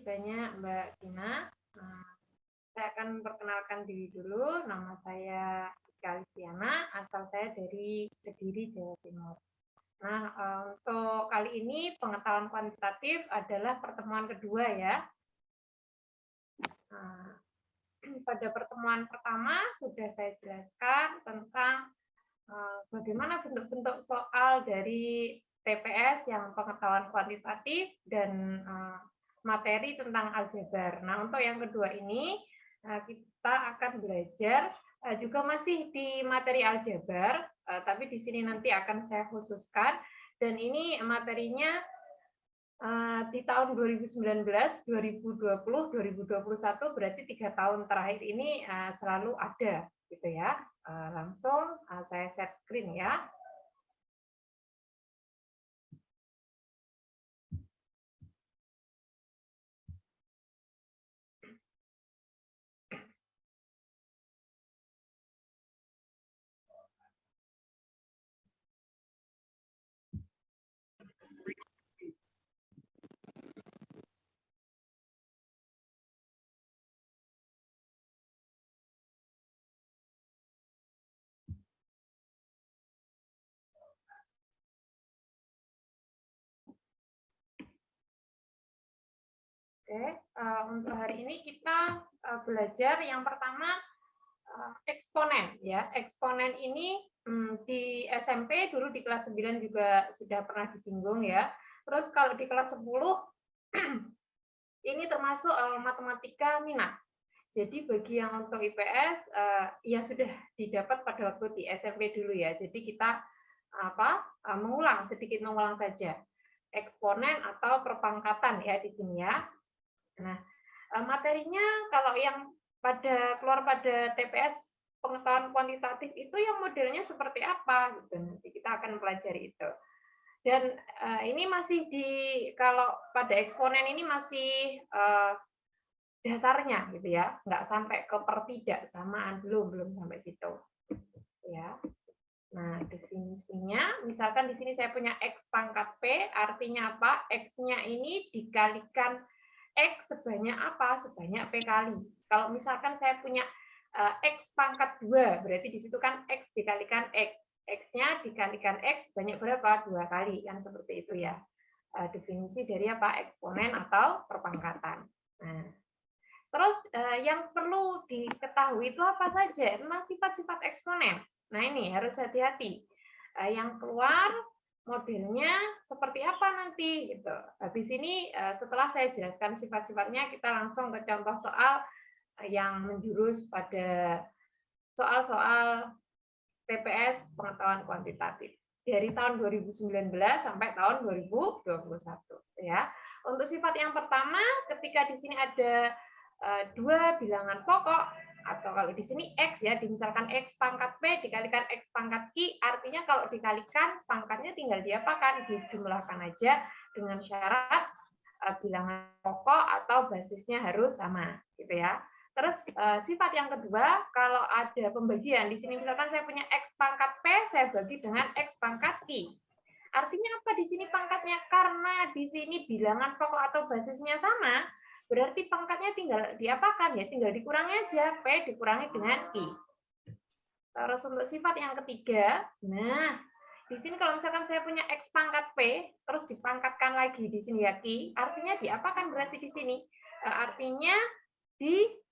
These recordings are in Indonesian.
banyak Mbak Gina. Saya akan perkenalkan diri dulu. Nama saya Ika Listiana, asal saya dari Kediri, Jawa Timur. Nah, untuk kali ini pengetahuan kuantitatif adalah pertemuan kedua ya. Pada pertemuan pertama sudah saya jelaskan tentang bagaimana bentuk-bentuk soal dari TPS yang pengetahuan kuantitatif dan materi tentang aljabar. Nah, untuk yang kedua ini kita akan belajar juga masih di materi aljabar, tapi di sini nanti akan saya khususkan. Dan ini materinya di tahun 2019, 2020, 2021, berarti 3 tahun terakhir ini selalu ada, gitu ya. Langsung saya share screen ya. Oke, untuk hari ini kita belajar yang pertama eksponen ya. Eksponen ini di SMP dulu di kelas 9 juga sudah pernah disinggung ya. Terus kalau di kelas 10 ini termasuk matematika minat. Jadi bagi yang untuk IPS ya sudah didapat pada waktu di SMP dulu ya. Jadi kita sedikit mengulang saja. Eksponen atau perpangkatan ya di sini ya. Nah, materinya kalau yang keluar pada TPS pengetahuan kuantitatif itu yang modelnya seperti apa gitu. Nanti kita akan pelajari itu. Dan ini masih kalau pada eksponen ini masih dasarnya gitu ya, nggak sampai ke pertidaksamaan, belum sampai situ. Ya. Nah, definisinya, misalkan di sini saya punya X pangkat P, artinya apa? X-nya ini dikalikan X sebanyak apa? Sebanyak P kali. Kalau misalkan saya punya X pangkat 2, berarti di situ kan X dikalikan X. X-nya dikalikan X banyak berapa? 2 kali. Kan seperti itu ya. Definisi dari apa? Eksponen atau perpangkatan. Nah, terus yang perlu diketahui itu apa saja? Memang sifat-sifat eksponen. Nah, ini harus hati-hati. Yang keluar modelnya seperti apa nanti gitu. Habis ini setelah saya jelaskan sifat-sifatnya, kita langsung ke contoh soal yang menjurus pada soal-soal TPS pengetahuan kuantitatif dari tahun 2019 sampai tahun 2021 ya. Untuk sifat yang pertama, ketika di sini ada dua bilangan pokok, atau kalau di sini X ya, misalkan X pangkat P dikalikan X pangkat Q, artinya kalau dikalikan pangkatnya tinggal diapakan? Dijumlahkan aja dengan syarat bilangan pokok atau basisnya harus sama, gitu ya. Terus sifat yang kedua, kalau ada pembagian, di sini misalkan saya punya X pangkat P, saya bagi dengan X pangkat Q. Artinya apa di sini pangkatnya? Karena di sini bilangan pokok atau basisnya sama, berarti pangkatnya tinggal diapakan ya? Tinggal dikurangi aja, P dikurangi dengan I. Terus untuk sifat yang ketiga, nah di sini kalau misalkan saya punya X pangkat P, terus dipangkatkan lagi di sini ya Q, artinya diapakan berarti di sini? Artinya di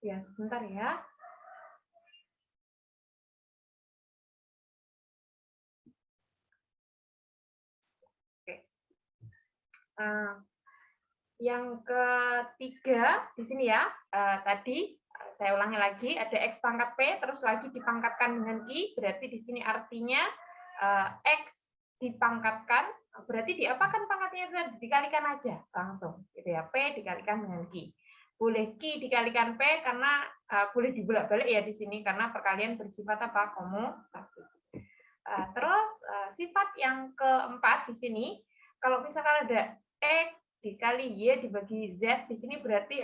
ya sebentar ya. Yang ketiga di sini ya, tadi saya ulangi lagi, ada X pangkat P, terus lagi dipangkatkan dengan Q, berarti di sini artinya X dipangkatkan, berarti diapakan pangkatnya? Dikalikan aja langsung, gitu ya, P dikalikan dengan Q. Boleh Q dikalikan P karena boleh dibolak-balik ya di sini, karena perkalian bersifat apa? Komutatif. Terus sifat yang keempat di sini, kalau misalkan ada X dikali Y dibagi Z, di sini berarti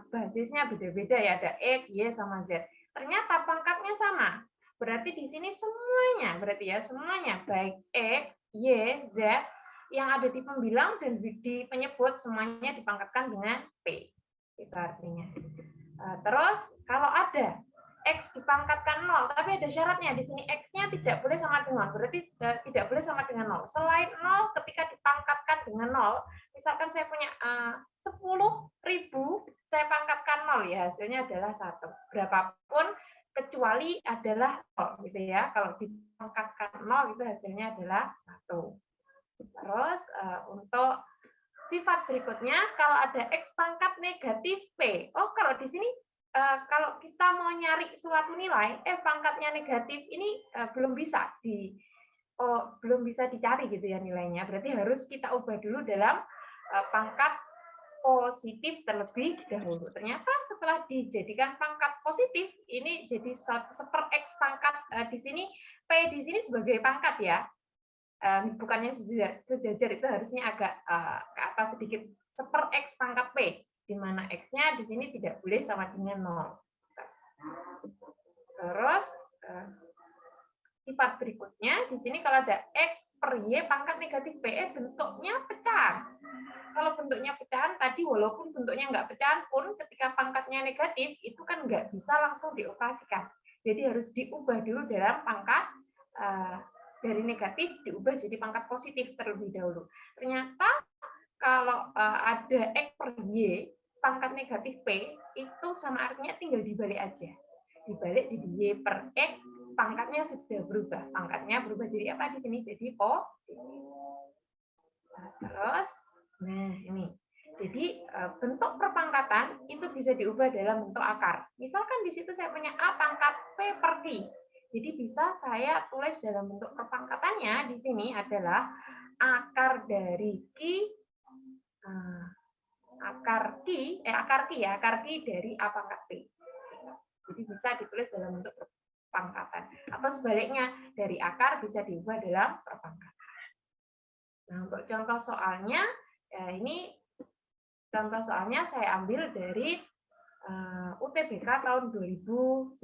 basisnya beda-beda ya, ada X, Y, sama Z. ternyata pangkatnya sama. Berarti di sini semuanya, berarti ya semuanya, baik X, Y, Z, yang ada di pembilang dan di penyebut, semuanya dipangkatkan dengan P. Itu artinya. Terus, kalau ada X dipangkatkan 0, tapi ada syaratnya. Di sini X-nya tidak boleh sama dengan 0, berarti tidak boleh sama dengan 0. Selain 0, ketika dipangkatkan dengan 0, misalkan saya punya 10.000, saya pangkatkan 0, ya hasilnya adalah 1. Berapapun kecuali adalah 0, gitu ya. Kalau dipangkatkan 0, itu hasilnya adalah 1. Terus, untuk sifat berikutnya, kalau ada X pangkat negatif P. Oh, kalau di sini kalau kita mau nyari suatu nilai, pangkatnya negatif, ini belum bisa belum bisa dicari gitu ya nilainya. Berarti harus kita ubah dulu dalam pangkat positif terlebih dahulu. Ternyata setelah dijadikan pangkat positif, ini jadi seper X pangkat di sini, P di sini sebagai pangkat ya. Bukannya sejajar, itu harusnya agak ke atas sedikit, seper X pangkat P, di mana X-nya di sini tidak boleh sama dengan 0. Terus, sifat berikutnya, di sini kalau ada X per Y pangkat negatif P, bentuknya pecahan. Kalau bentuknya pecahan, tadi walaupun bentuknya nggak pecahan pun, ketika pangkatnya negatif, itu kan nggak bisa langsung dioperasikan. Jadi harus diubah dulu dalam pangkat dari negatif diubah jadi pangkat positif terlebih dahulu. Ternyata kalau ada X per Y, pangkat negatif P, itu sama artinya tinggal dibalik aja. Dibalik jadi Y per X, pangkatnya sudah berubah. Pangkatnya berubah jadi apa di sini? Jadi positif. Nah, terus, nah ini. Jadi bentuk perpangkatan itu bisa diubah dalam bentuk akar. Misalkan di situ saya punya A pangkat P per Q. Jadi bisa saya tulis dalam bentuk perpangkatannya di sini adalah akar dari Q, akar Q dari A pangkat P. Jadi bisa ditulis dalam bentuk perpangkatan. Atau sebaliknya, dari akar bisa diubah dalam perpangkatan. Nah, untuk contoh soalnya, ini contoh soalnya saya ambil dari UTBK tahun 2019.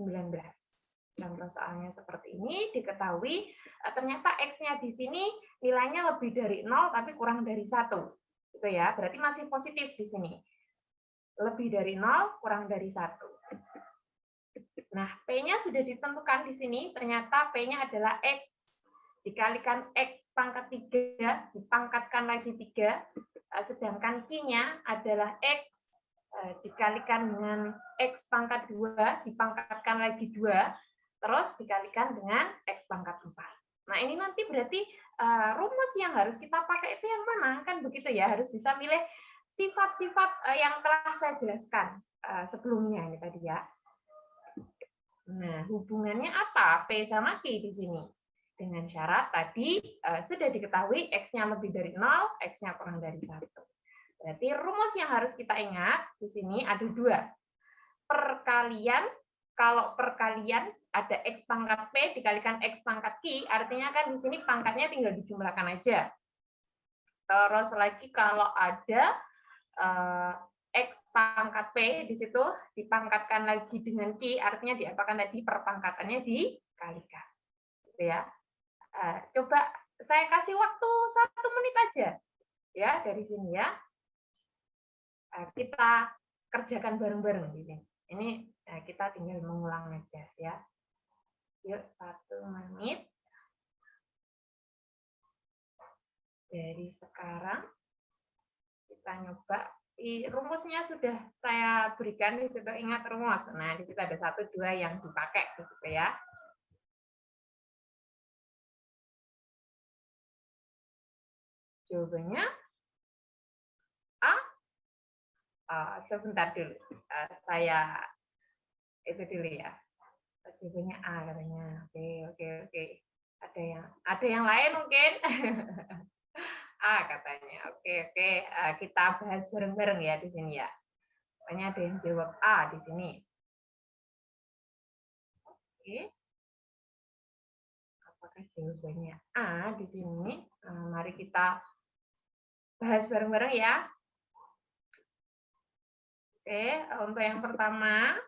Contoh soalnya seperti ini, diketahui ternyata X-nya di sini nilainya lebih dari 0 tapi kurang dari 1. Gitu ya, berarti masih positif di sini. Lebih dari 0, kurang dari 1. Nah, P-nya sudah ditentukan di sini, ternyata P-nya adalah X dikalikan X pangkat 3, dipangkatkan lagi 3, sedangkan Q-nya adalah X dikalikan dengan X pangkat 2, dipangkatkan lagi 2, terus dikalikan dengan X pangkat 4. Nah, ini nanti berarti rumus yang harus kita pakai itu yang mana? Kan begitu ya, harus bisa milih sifat-sifat yang telah saya jelaskan sebelumnya ini tadi ya. Nah, hubungannya apa P sama Q di sini? Dengan syarat tadi sudah diketahui X-nya lebih dari 0, X-nya kurang dari 1. Berarti rumus yang harus kita ingat di sini ada 2. Perkalian, kalau perkalian ada X pangkat P dikalikan X pangkat Q, artinya kan di sini pangkatnya tinggal dijumlahkan aja. Terus lagi kalau ada X pangkat P di situ dipangkatkan lagi dengan Q, artinya diapakan tadi perpangkatannya dikalikan. Gitu ya. Coba saya kasih waktu 1 menit aja ya dari sini ya. Kita kerjakan bareng-bareng gitu. Ini kita tinggal mengulang aja ya. Yuk 1 menit. Dari sekarang kita nyoba. Rumusnya sudah saya berikan di situ, ingat rumus. Nah, di situ ada 1, 2 yang dipakai di situ ya. Jawabannya A. Sebentar dulu. Saya itu dulu ya. Jawabannya A katanya. Oke. Ada yang lain mungkin? A katanya. Oke. Kita bahas bareng-bareng ya di sini ya. Pokoknya ada yang jawab A di sini. Oke. Apakah jawabannya A di sini? Mari kita bahas bareng-bareng ya. Oke, untuk yang pertama,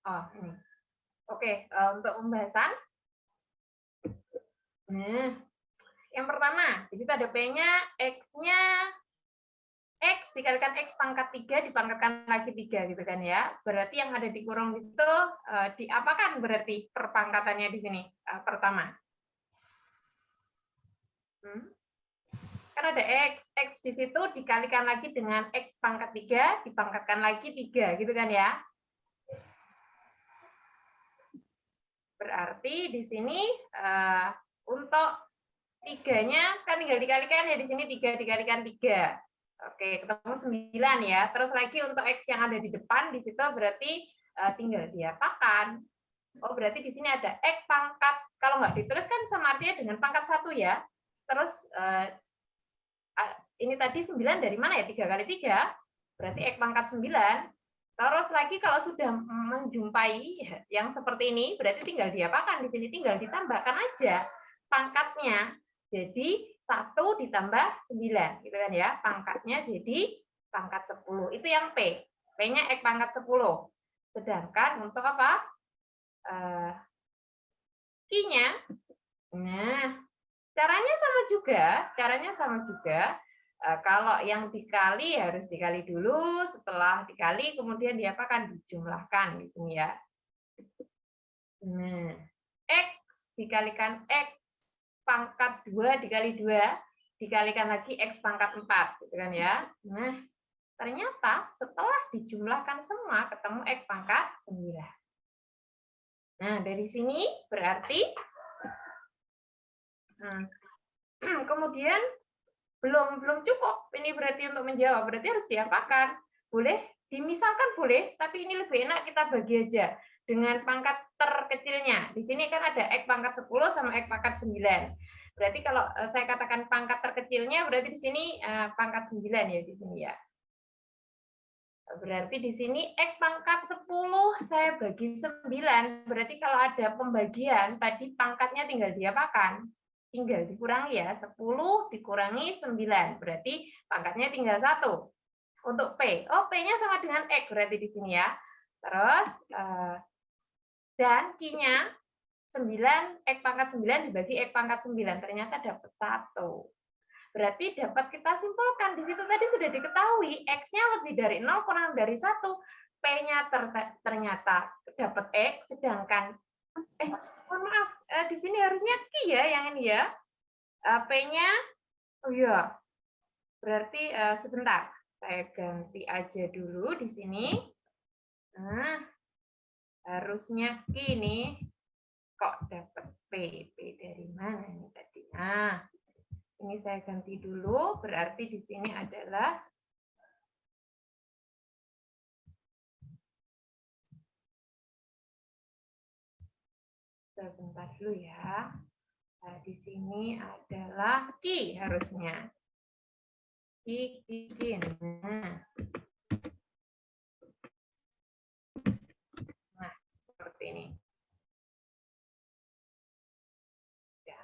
Oh, ini. Oke, untuk pembahasan. Nah, yang pertama, di situ ada P-nya, X-nya, X dikalikan X pangkat 3 dipangkatkan lagi 3 gitu kan ya. Berarti yang ada di kurung di situ diapakan berarti perpangkatannya di sini pertama. Kan ada X di situ dikalikan lagi dengan X pangkat 3 dipangkatkan lagi 3 gitu kan ya. Berarti di sini untuk 3-nya kan tinggal dikalikan ya, di sini 3 dikalikan 3. Oke, ketemu 9 ya. Terus lagi untuk X yang ada di depan, di situ berarti tinggal diapakan. Oh, berarti di sini ada X pangkat, kalau nggak ditulis kan sama artinya dengan pangkat 1 ya. Terus ini tadi 9 dari mana ya? 3 kali 3, berarti X pangkat 9. Terus lagi kalau sudah menjumpai yang seperti ini, berarti tinggal diapakan di sini? Tinggal ditambahkan aja pangkatnya. Jadi 1 ditambah 9, gitu kan ya. Pangkatnya jadi pangkat 10. Itu yang P. P-nya X pangkat 10. Sedangkan untuk apa? Q-nya, nah, caranya sama juga. Kalau yang dikali harus dikali dulu, setelah dikali kemudian diapakan? Dijumlahkan di sini ya. Nah, X dikalikan X pangkat 2 dikali 2, dikalikan lagi X pangkat 4, gitu kan ya. Nah, ternyata setelah dijumlahkan semua ketemu X pangkat 9. Nah, dari sini berarti kemudian belum cukup. Ini berarti untuk menjawab, berarti harus diapakan? Boleh dimisalkan boleh, tapi ini lebih enak kita bagi aja dengan pangkat terkecilnya. Di sini kan ada X pangkat 10 sama X pangkat 9. Berarti kalau saya katakan pangkat terkecilnya, berarti di sini pangkat 9 ya di sini ya. Berarti di sini X pangkat 10 saya bagi 9. Berarti kalau ada pembagian, tadi pangkatnya tinggal diapakan? Tinggal dikurangi ya, 10 dikurangi 9. Berarti pangkatnya tinggal 1. Untuk P, oh P-nya sama dengan X berarti di sini ya. Terus, dan Q-nya 9, X pangkat 9 dibagi X pangkat 9. Ternyata dapat 1. Berarti dapat kita simpulkan, di situ tadi sudah diketahui, X-nya lebih dari 0 kurang dari 1. P-nya ternyata dapat X, sedangkan, mohon maaf, di sini harusnya Q ya, yang ini ya. P-nya, oh iya, berarti sebentar, saya ganti aja dulu di sini. Nah, harusnya Q ini, kok dapat P? P dari mana ini tadi? Nah, ini saya ganti dulu, berarti di sini adalah sebentar dulu ya. Nah, di sini adalah Q harusnya. Q. Nah, seperti ini. Ya.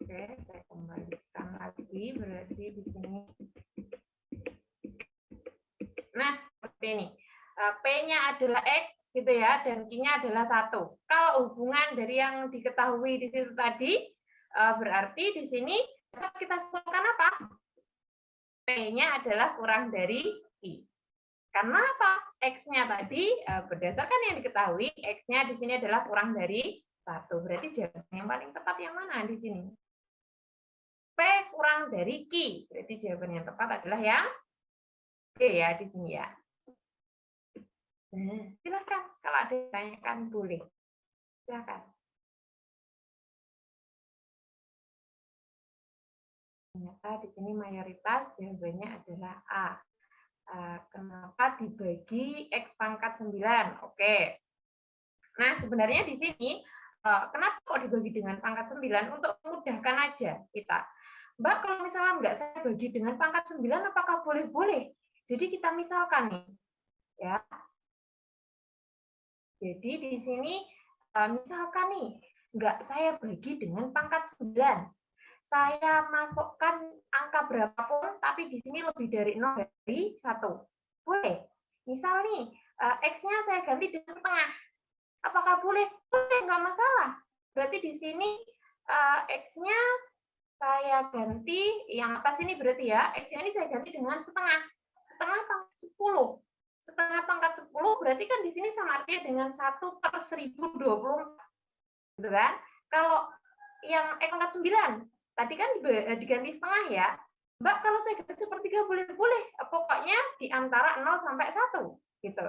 Oke, saya kembalikan lagi, berarti di sini. Nah, seperti ini. P-nya adalah X, gitu ya, dan Q-nya adalah 1. Kalau hubungan dari yang diketahui di situ tadi, berarti di sini dapat kita simpulkan apa? P-nya adalah kurang dari Q. Karena apa? X-nya tadi, berdasarkan yang diketahui, X-nya di sini adalah kurang dari 1. Berarti jawaban yang paling tepat yang mana di sini? P kurang dari Q. Berarti jawaban yang tepat adalah yang B ya di sini ya. Silakan kalau ada yang tanyakan boleh. Silakan. Ternyata di sini mayoritas jawabannya adalah A. Kenapa dibagi X pangkat 9? Oke. Nah, sebenarnya di sini kenapa kok dibagi dengan pangkat 9? Untuk memudahkan aja kita. Mbak, kalau misalnya nggak saya bagi dengan pangkat 9, apakah boleh-boleh? Jadi kita misalkan nih, ya. Jadi di sini misalkan nih, nggak saya bagi dengan pangkat 9. saya masukkan angka berapapun, tapi di sini lebih dari 0 dari 1. Boleh. Misal nih, X-nya saya ganti dengan setengah. Apakah boleh? Boleh, nggak masalah. Berarti di sini X-nya saya ganti, yang atas ini berarti ya, X-nya ini saya ganti dengan setengah. Setengah pangkat 10. Setengah pangkat 10 berarti kan di sini sama artinya dengan 1/1024. Gitu kan? Kalau yang X pangkat 9, tadi kan diganti setengah ya. Mbak, kalau saya ganti sepertiga boleh-boleh. Pokoknya di antara 0 sampai 1. Gitu.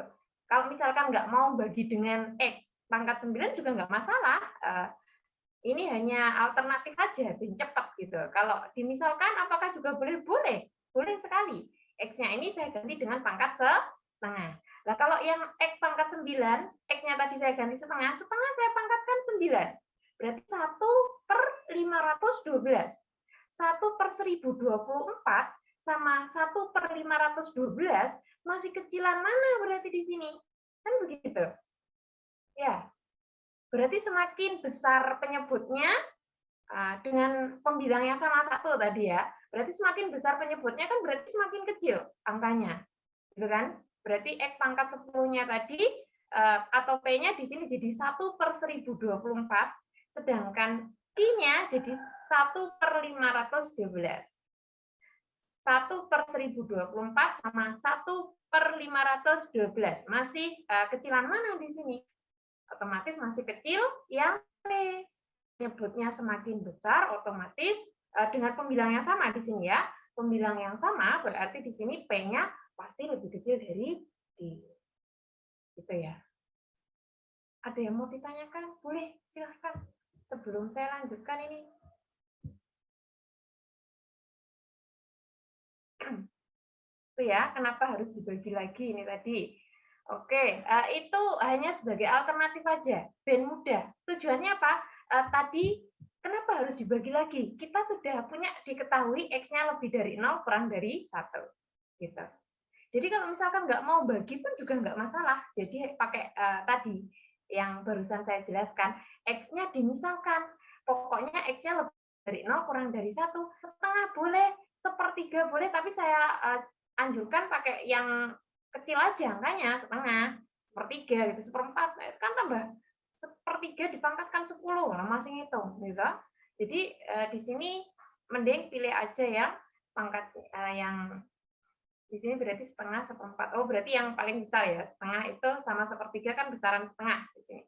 Kalau misalkan nggak mau bagi dengan X pangkat 9 juga nggak masalah. Ini hanya alternatif aja, lebih cepat gitu. Kalau dimisalkan apakah juga boleh? Boleh. Boleh sekali. X-nya ini saya ganti dengan pangkat setengah. Nah, kalau yang X pangkat 9, X-nya tadi saya ganti setengah, setengah saya pangkatkan 9. Berarti 1/512. 1/1024 sama 1/512 masih kecilan mana berarti di sini? Kan begitu. Ya, berarti semakin besar penyebutnya dengan pembilang yang sama satu tadi ya, berarti semakin besar penyebutnya kan berarti semakin kecil angkanya, gitu kan? Berarti X pangkat 10-nya tadi atau P-nya di sini jadi 1/1024, sedangkan I-nya jadi 1/512. 1/1024 sama 1/512. Masih kecilan mana di sini? Otomatis masih kecil yang P. Penyebutnya semakin besar, otomatis dengan pembilang yang sama di sini ya. Pembilang yang sama berarti di sini P-nya pasti lebih kecil dari I. Gitu ya. Ada yang mau ditanyakan? Boleh, silahkan. Sebelum saya lanjutkan ini. Itu ya, kenapa harus dibagi lagi ini tadi. Oke, itu hanya sebagai alternatif aja, ben mudah. Tujuannya apa? Tadi kenapa harus dibagi lagi? Kita sudah punya diketahui X-nya lebih dari 0 kurang dari 1. Gitu. Jadi kalau misalkan nggak mau bagi pun juga nggak masalah. Jadi pakai tadi yang barusan saya jelaskan, X-nya dimisalkan. Pokoknya X-nya lebih dari 0 kurang dari 1. Setengah boleh, sepertiga boleh, tapi saya anjurkan pakai yang kecil aja angkanya, setengah, sepertiga gitu, seperempat. Kan tambah sepertiga dipangkatkan 10, nah masih ngitung gitu. Jadi di sini mending pilih aja yang pangkat yang di sini berarti setengah, seperempat. Oh, berarti yang paling besar ya. Setengah itu sama sepertiga kan besaran setengah di sini.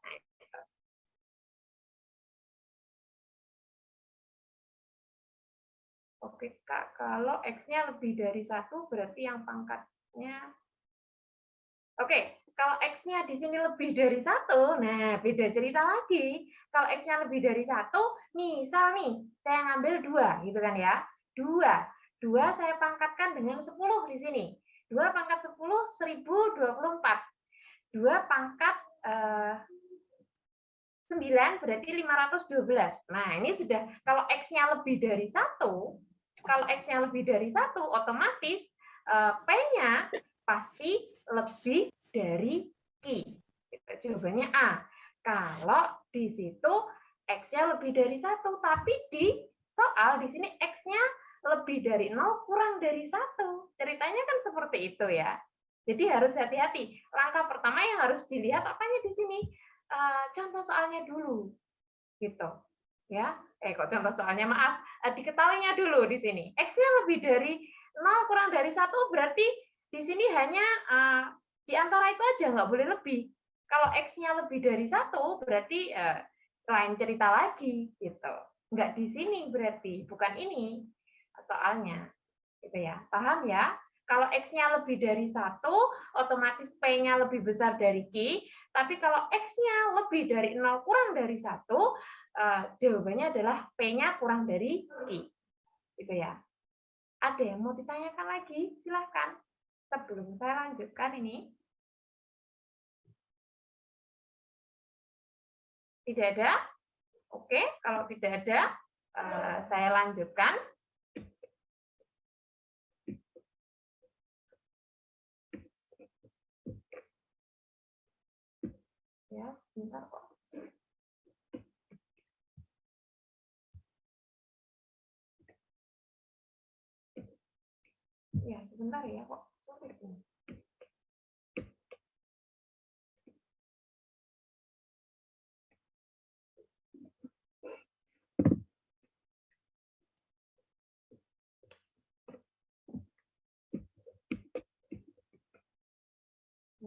Nah, gitu. Oke, Kak. Kalau X-nya lebih dari 1, berarti yang pangkatnya... Oke, kalau X-nya di sini lebih dari 1, nah beda cerita lagi. Kalau X-nya lebih dari 1, misal nih, saya ngambil 2, gitu kan ya. 2. 2 saya pangkatkan dengan 10 di sini. 2 pangkat 10, 1024. 2 pangkat 9 berarti 512. Nah, ini sudah kalau X-nya lebih dari 1, kalau X-nya lebih dari 1, otomatis P-nya pasti lebih dari Q. Jawabannya A. Kalau di situ X-nya lebih dari 1, tapi di soal di sini X-nya lebih dari 0 kurang dari 1. Ceritanya kan seperti itu ya. Jadi harus hati-hati. Langkah pertama yang harus dilihat apanya di sini? Contoh soalnya dulu. Gitu. Ya. Kok contoh soalnya, maaf. Diketahuinya dulu di sini. X-nya lebih dari 0 kurang dari 1 berarti di sini hanya di antara itu aja, nggak boleh lebih. Kalau X-nya lebih dari 1 berarti lain cerita lagi gitu. Nggak di sini berarti, bukan ini soalnya. Gitu ya. Paham ya? Kalau X-nya lebih dari 1, otomatis P-nya lebih besar dari Q. Tapi kalau X-nya lebih dari 0 kurang dari 1, jawabannya adalah P-nya kurang dari Q. Gitu ya. Ada yang mau ditanyakan lagi? Silahkan. Sebelum saya lanjutkan ini. Tidak ada? Oke, kalau tidak ada, saya lanjutkan. Ya, sebentar kok. Ya, sebentar ya kok. Sulit ini.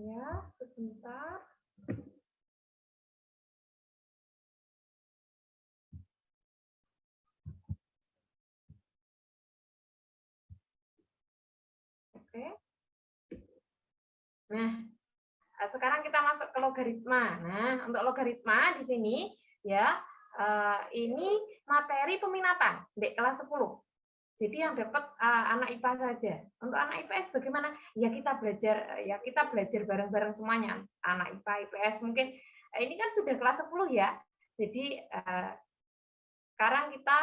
Ya, sebentar. Oke. Nah, sekarang kita masuk ke logaritma. Nah, untuk logaritma di sini ya, ini materi peminatan di kelas 10. Jadi yang dapat anak IPA saja. Untuk anak IPS bagaimana? Ya kita belajar bareng-bareng semuanya. Anak IPA, IPS mungkin ini kan sudah kelas 10 ya. Jadi sekarang kita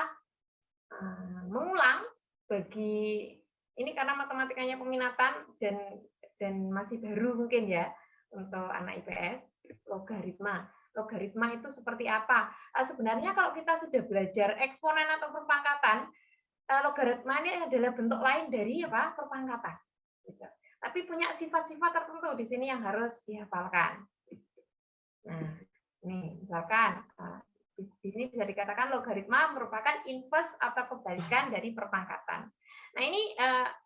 mengulang bagi ini karena matematikanya peminatan dan masih baru mungkin ya untuk anak IPS, logaritma. Logaritma itu seperti apa? Sebenarnya kalau kita sudah belajar eksponen atau perpangkatan, logaritma ini adalah bentuk lain dari apa? Perpangkatan. Gitu. Tapi punya sifat-sifat tertentu di sini yang harus dihafalkan. Nah, ini misalkan di sini bisa dikatakan logaritma merupakan inverse atau kebalikan dari perpangkatan. Nah, ini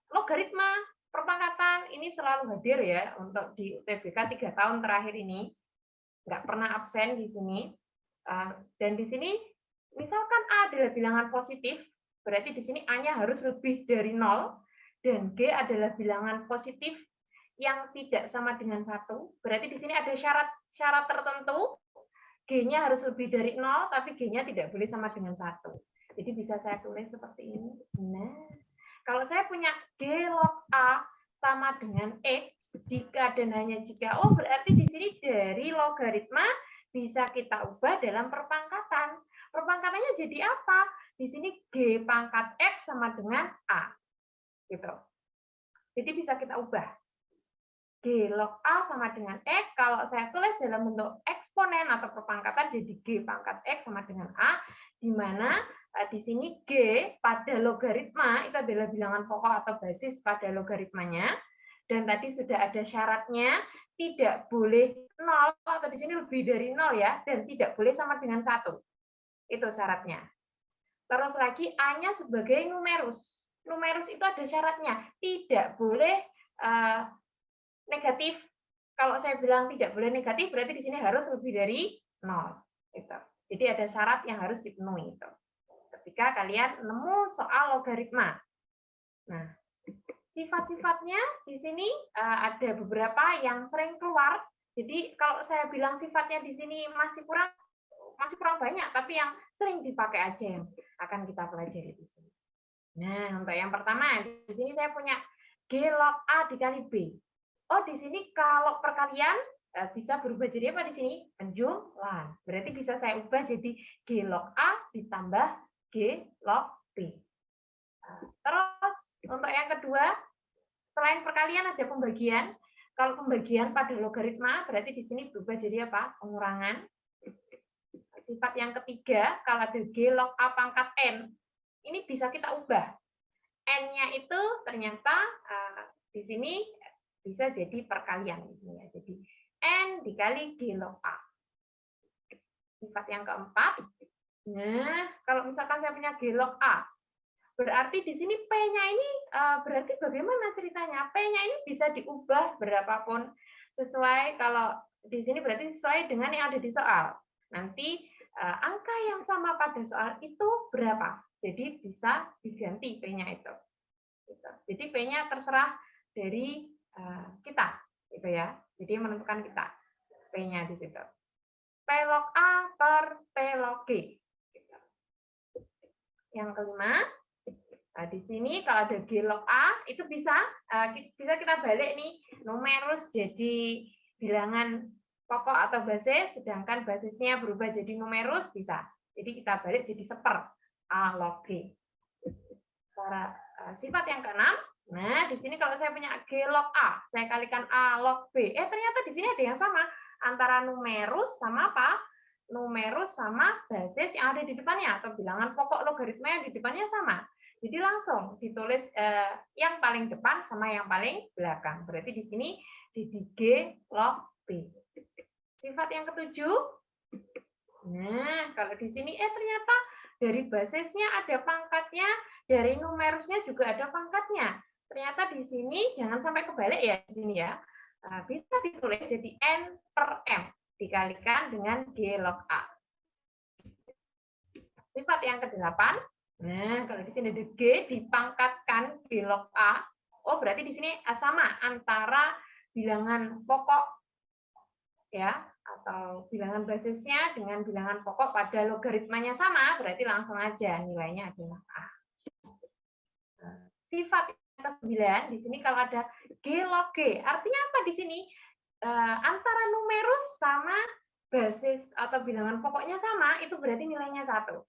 logaritma perpangkatan ini selalu hadir ya untuk di UTBK 3 tahun terakhir ini. Nggak pernah absen di sini. Dan di sini misalkan A adalah bilangan positif, berarti di sini A-nya harus lebih dari 0, dan G adalah bilangan positif yang tidak sama dengan 1, berarti di sini ada syarat tertentu, G-nya harus lebih dari 0, tapi G-nya tidak boleh sama dengan 1. Jadi bisa saya tulis seperti ini. Nah, kalau saya punya G log A sama dengan X, jika dan hanya jika, oh berarti di sini dari logaritma bisa kita ubah dalam perpangkatan. Perpangkatannya jadi apa? Di sini G pangkat X sama dengan A. Gitu. Jadi bisa kita ubah. G log A sama dengan X, kalau saya tulis dalam bentuk eksponen atau perpangkatan jadi G pangkat X sama dengan A, di mana di sini G pada logaritma itu adalah bilangan pokok atau basis pada logaritmanya, dan tadi sudah ada syaratnya, tidak boleh 0, atau di sini lebih dari 0 ya, dan tidak boleh sama dengan 1. Itu syaratnya. Terus lagi A-nya sebagai numerus. Numerus itu ada syaratnya, tidak boleh negatif. Kalau saya bilang tidak boleh negatif, berarti di sini harus lebih dari 0. Gitu. Jadi ada syarat yang harus dipenuhi itu. Ketika kalian nemu soal logaritma. Nah, sifat-sifatnya di sini ada beberapa yang sering keluar. Jadi kalau saya bilang sifatnya di sini masih kurang banyak, tapi yang sering dipakai aja yang akan kita pelajari di sini. Nah, untuk yang pertama, di sini saya punya G log A dikali B. Oh, di sini kalau perkalian bisa berubah jadi apa di sini? Penjumlahan. Berarti bisa saya ubah jadi G log A ditambah G log B. Terus, untuk yang kedua, selain perkalian ada pembagian. Kalau pembagian pada logaritma, berarti di sini berubah jadi apa? Pengurangan. Sifat yang ketiga, kalau ada G log A pangkat N, ini bisa kita ubah. N-nya itu ternyata di sini bisa jadi perkalian di sini ya. Jadi N dikali G log A. Sifat yang keempat. Nah, kalau misalkan saya punya G log A, berarti di sini P-nya ini berarti bagaimana ceritanya? P-nya ini bisa diubah berapapun sesuai, kalau di sini berarti sesuai dengan yang ada di soal. Nanti angka yang sama pada soal itu berapa? Jadi bisa diganti P-nya itu. Jadi P-nya terserah dari kita, gitu ya. Jadi menentukan kita P-nya di situ. P log A per P log G. Yang kelima, di sini kalau ada G log A itu bisa kita balik nih, numerus jadi bilangan pokok atau basis, sedangkan basisnya berubah jadi numerus bisa. Jadi kita balik jadi seper A log G. Sifat yang keenam, nah di sini kalau saya punya G log A, saya kalikan A log B. Ternyata di sini ada yang sama antara numerus sama apa? Numerus sama basis yang ada di depannya, atau bilangan pokok logaritma yang di depannya sama. Jadi langsung ditulis yang paling depan sama yang paling belakang. Berarti di sini jadi G log B. Sifat yang ketujuh. Nah, kalau di sini ternyata dari basisnya ada pangkatnya, dari numerusnya juga ada pangkatnya. Ternyata di sini jangan sampai kebalik ya di sini ya. Bisa ditulis jadi N per M dikalikan dengan G log A. Sifat yang ke-8. Nah, kalau di sini ada G dipangkatkan G log A. Oh, berarti di sini sama antara bilangan pokok ya atau bilangan basisnya dengan bilangan pokok pada logaritmanya sama, berarti langsung aja nilainya adalah A. Sifat yang ke-9 di sini kalau ada G log G, artinya apa di sini? Antara numerus sama basis atau bilangan pokoknya sama, itu berarti nilainya 1.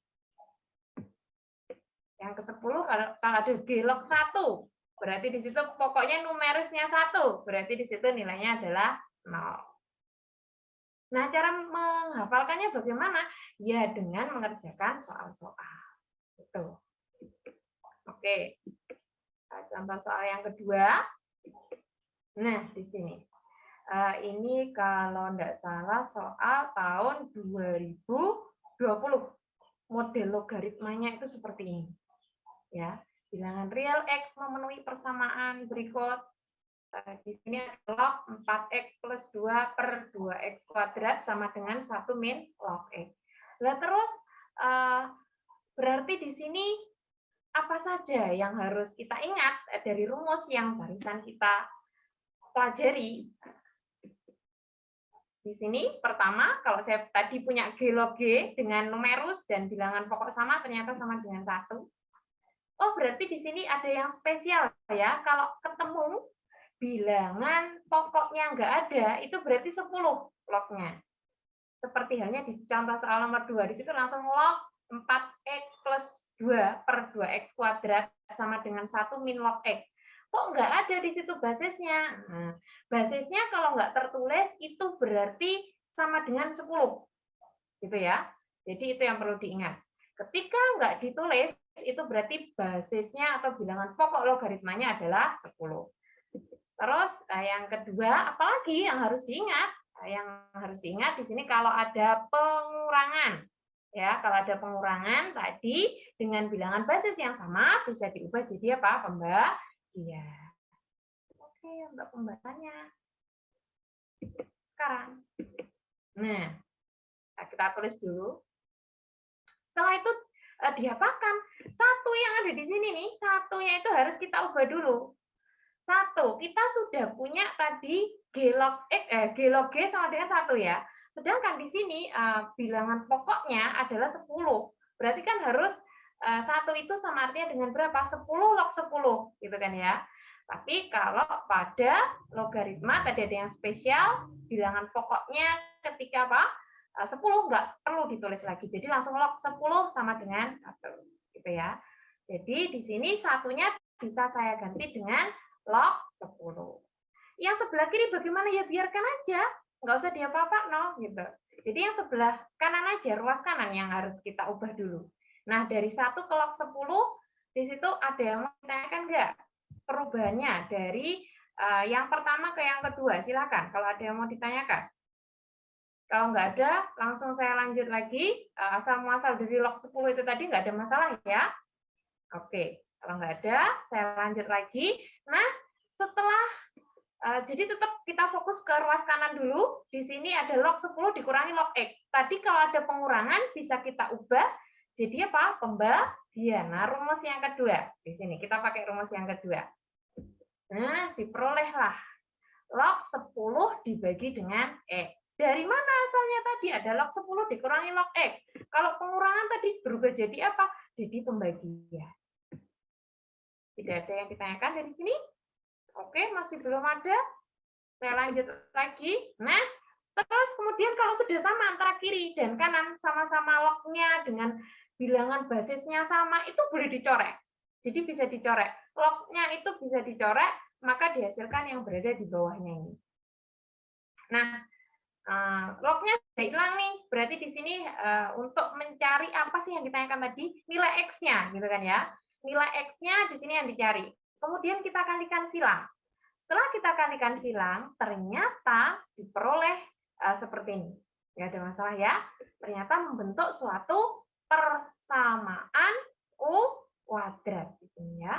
Yang ke-10 kalau ada G log 1, berarti di situ pokoknya numerusnya 1, berarti di situ nilainya adalah 0. Nah, cara menghafalkannya bagaimana? Ya dengan mengerjakan soal-soal. Gitu. Oke. Contoh soal yang kedua. Nah, di sini. Ini kalau tidak salah soal tahun 2020. Model logaritmanya itu seperti ini. Ya, bilangan real X memenuhi persamaan berikut. Di sini log 4X plus 2 per 2X kuadrat sama dengan 1 min log X. Nah, terus berarti di sini apa saja yang harus kita ingat dari rumus yang barusan kita pelajari? Di sini pertama, kalau saya tadi punya G log G dengan numerus dan bilangan pokok sama, ternyata sama dengan 1. Oh, berarti di sini ada yang spesial ya. Kalau ketemu bilangan pokoknya nggak ada, itu berarti 10 lognya. Seperti halnya di contoh soal nomor 2, di situ langsung log 4X plus 2 per 2X kuadrat sama dengan 1 min log X. Kok nggak ada di situ basisnya? Nah, basisnya kalau nggak tertulis, itu berarti sama dengan 10. Gitu ya. Jadi itu yang perlu diingat. Ketika nggak ditulis, itu berarti basisnya atau bilangan pokok logaritmanya adalah 10. Terus yang kedua, apalagi yang harus diingat? Yang harus diingat di sini kalau ada pengurangan. Ya, kalau ada pengurangan tadi dengan bilangan basis yang sama bisa diubah jadi apa? Pembagian. Oke, untuk pembahasannya. Sekarang. Nah, kita tulis dulu. Setelah itu diapakan? Satu yang ada di sini nih, satunya itu harus kita ubah dulu. 1, kita sudah punya tadi G log G sama dengan 1 ya. Sedangkan di sini bilangan pokoknya adalah 10. Berarti kan harus 1 itu sama artinya dengan berapa? 10 log 10, gitu kan ya. Tapi kalau pada logaritma tadi ada yang spesial, bilangan pokoknya ketika apa? 10 nggak perlu ditulis lagi. Jadi langsung log 10 sama dengan 1, gitu ya. Jadi di sini satunya bisa saya ganti dengan log 10. Yang sebelah kiri bagaimana? Ya biarkan aja, nggak usah diapa-apa, no, gitu. Jadi yang sebelah kanan aja, ruas kanan yang harus kita ubah dulu. Nah, dari 1 ke log 10, di situ ada yang mau ditanyakan nggak? Perubahannya dari yang pertama ke yang kedua, silakan kalau ada yang mau ditanyakan. Kalau nggak ada, langsung saya lanjut lagi. Asal muasal dari log 10 itu tadi nggak ada masalah ya. Oke, kalau nggak ada, saya lanjut lagi. Nah, setelah jadi tetap kita fokus ke ruas kanan dulu. Di sini ada log 10 dikurangi log X. Tadi kalau ada pengurangan bisa kita ubah jadi apa? Pembagian. Nah, rumus yang kedua. Di sini kita pakai rumus yang kedua. Nah, diperolehlah log 10 dibagi dengan X. Dari mana asalnya tadi? Ada log 10 dikurangi log X. Kalau pengurangan tadi berubah jadi apa? Jadi pembagian. Tidak ada yang ditanyakan dari sini? Oke, masih belum ada. Saya lanjut lagi. Nah, terus kemudian kalau sudah sama antara kiri dan kanan, sama-sama lognya dengan bilangan basisnya sama, itu boleh dicorek. Jadi bisa dicorek. Lognya itu bisa dicorek, maka dihasilkan yang berada di bawahnya ini. Nah, lognya sudah hilang nih. Berarti di sini untuk mencari apa sih yang ditanyakan tadi? Nilai X-nya, gitu kan ya. nilai X-nya di sini yang dicari. Kemudian kita kalikan silang. Setelah kita kalikan silang, ternyata diperoleh seperti ini. Nggak ada masalah ya. Ternyata membentuk suatu persamaan U kuadrat di sini ya.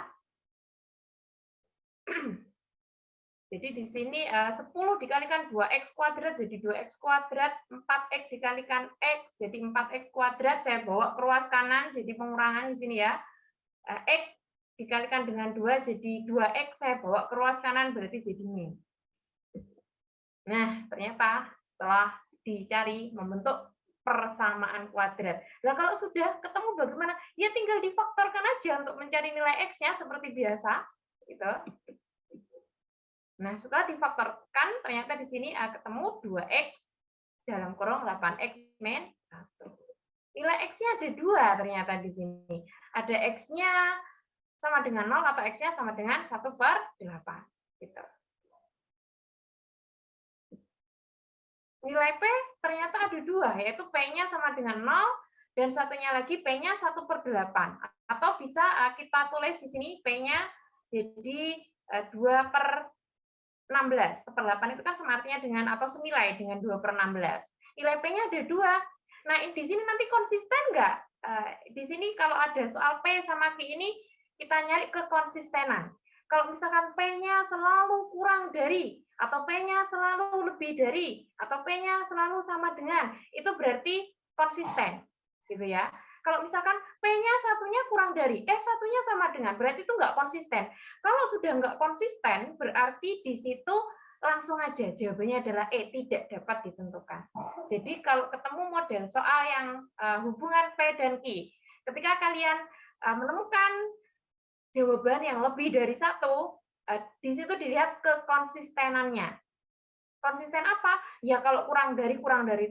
Jadi di sini 10 dikalikan 2x kuadrat jadi 2x kuadrat, 4x dikalikan x jadi 4x kuadrat, saya bawa ke ruas kanan jadi pengurangan di sini ya. X dikalikan dengan 2 jadi 2x, saya bawa ke ruas kanan berarti jadi min. Nah, ternyata setelah dicari membentuk persamaan kuadrat. Nah, kalau sudah ketemu bagaimana? Ya tinggal difaktorkan aja untuk mencari nilai x-nya seperti biasa gitu. Nah, setelah difaktorkan, ternyata di sini ketemu 2x dalam kurung 8x min 1. Nilai x-nya ada 2 ternyata di sini. Ada x-nya sama dengan 0 atau x-nya sama dengan 1/8. Gitu. Nilai P ternyata ada 2, yaitu P-nya sama dengan 0, dan satunya lagi P-nya 1/8. Atau bisa kita tulis di sini P-nya jadi 2/16. 1/8 itu kan sama artinya dengan atau senilai dengan 2/16. Nilai P-nya ada 2. Nah, di sini nanti konsisten nggak? Di sini kalau ada soal P sama Q ini, kita nyari kekonsistenan. Kalau misalkan P-nya selalu kurang dari, atau P-nya selalu lebih dari, atau P-nya selalu sama dengan, itu berarti konsisten. Gitu ya. Kalau misalkan P-nya satunya kurang dari, satunya sama dengan, berarti itu nggak konsisten. Kalau sudah nggak konsisten, berarti di situ langsung aja jawabannya adalah tidak dapat ditentukan. Jadi kalau ketemu model soal yang hubungan P dan Q, ketika kalian menemukan jawaban yang lebih dari satu, di situ dilihat kekonsistenannya. Konsisten apa? Ya kalau kurang dari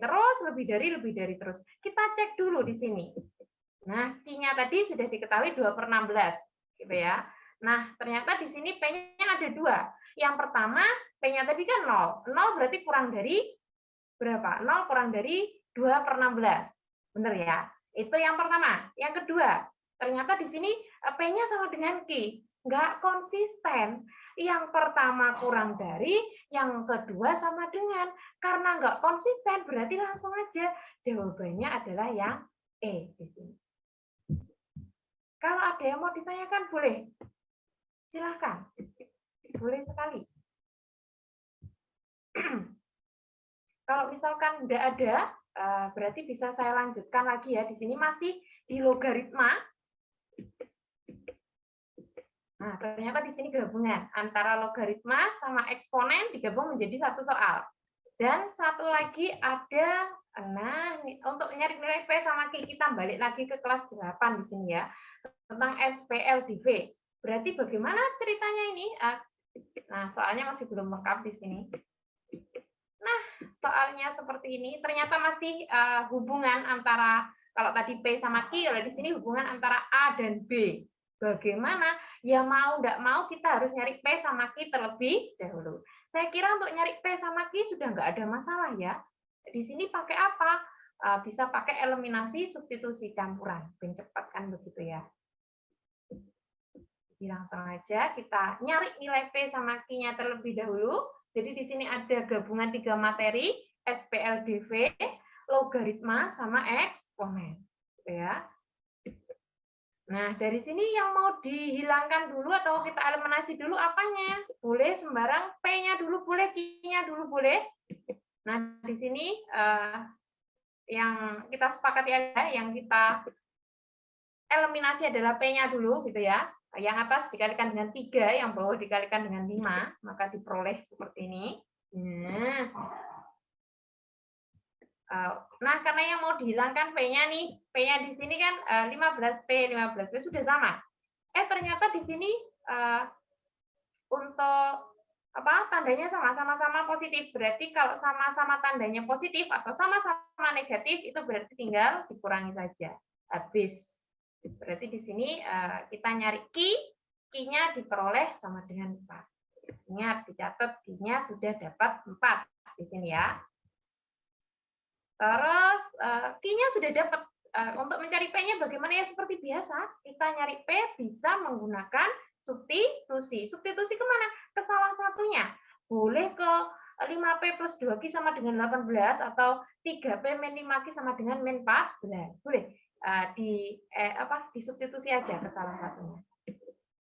terus, lebih dari terus. Kita cek dulu di sini. Nah, Q-nya tadi sudah diketahui 2/16, gitu ya. Nah, ternyata di sini P-nya ada 2. Yang pertama, P-nya tadi kan 0. 0 berarti kurang dari berapa? 0 kurang dari 2/16. Benar ya? Itu yang pertama. Yang kedua, ternyata di sini P-nya sama dengan Q. Nggak konsisten. Yang pertama kurang dari, yang kedua sama dengan. Karena nggak konsisten, berarti langsung aja jawabannya adalah yang E di sini. Kalau ada yang mau ditanyakan, boleh. Silahkan. Boleh sekali. Kalau misalkan tidak ada, berarti bisa saya lanjutkan lagi ya. Di sini masih di logaritma. Nah, ternyata di sini gabungan antara logaritma sama eksponen digabung menjadi satu soal. Dan satu lagi ada, nah untuk nyari nilai P sama Q, kita balik lagi ke kelas 8 di sini ya, tentang SPLDV. Berarti bagaimana ceritanya ini? Nah, soalnya masih belum lengkap di sini. Nah, soalnya seperti ini, ternyata masih hubungan antara, kalau tadi P sama Q, kalau di sini hubungan antara A dan B. Bagaimana? Ya mau nggak mau kita harus nyari P sama Q terlebih dahulu. Saya kira untuk nyari P sama Q sudah nggak ada masalah ya. Di sini pakai apa? Bisa pakai eliminasi substitusi campuran. Lebih cepat kan begitu ya. Jadi langsung aja kita nyari nilai P sama Q-nya terlebih dahulu. Jadi di sini ada gabungan 3 materi, SPLDV, logaritma, sama eksponen. Gitu ya. Nah, dari sini yang mau dihilangkan dulu atau kita eliminasi dulu apanya? Boleh sembarang, P-nya dulu boleh, Q-nya dulu boleh. Nah, di sini yang kita sepakati ada, yang kita eliminasi adalah P-nya dulu, gitu ya. Yang atas dikalikan dengan 3, yang bawah dikalikan dengan 5, maka diperoleh seperti ini. Nah, karena yang mau dihilangkan P-nya nih, P-nya di sini kan 15P sudah sama. Ternyata di sini untuk tandanya sama-sama positif. Berarti kalau sama-sama tandanya positif atau sama-sama negatif, itu berarti tinggal dikurangi saja. Habis. Berarti di sini kita nyari Q-nya diperoleh sama dengan 4. Ingat, dicatat Q-nya sudah dapat 4 di sini ya. Terus Q-nya sudah dapat, untuk mencari P-nya bagaimana ya seperti biasa. Kita nyari P bisa menggunakan substitusi. Substitusi kemana? Ke salah satunya. Boleh ke 5P plus 2Q sama dengan 18 atau 3P min 5Q sama dengan min 14. Boleh disubstitusi aja ke salah satunya.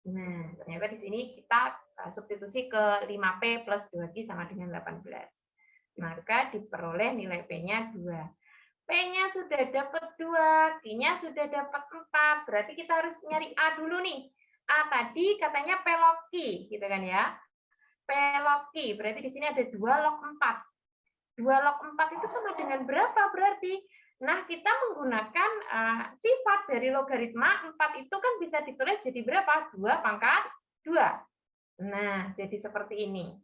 Nah, ternyata di sini kita substitusi ke 5P plus 2Q sama dengan 18. Maka diperoleh nilai P-nya 2. P-nya sudah dapat 2, Q-nya sudah dapat 4. Berarti kita harus nyari A dulu nih. A tadi katanya P log Q, gitu kan ya. P log Q, berarti di sini ada 2 log 4. 2 log 4 itu sama dengan berapa berarti? Nah, kita menggunakan sifat dari logaritma 4 itu kan bisa ditulis jadi berapa? 2 pangkat 2. Nah, jadi seperti ini.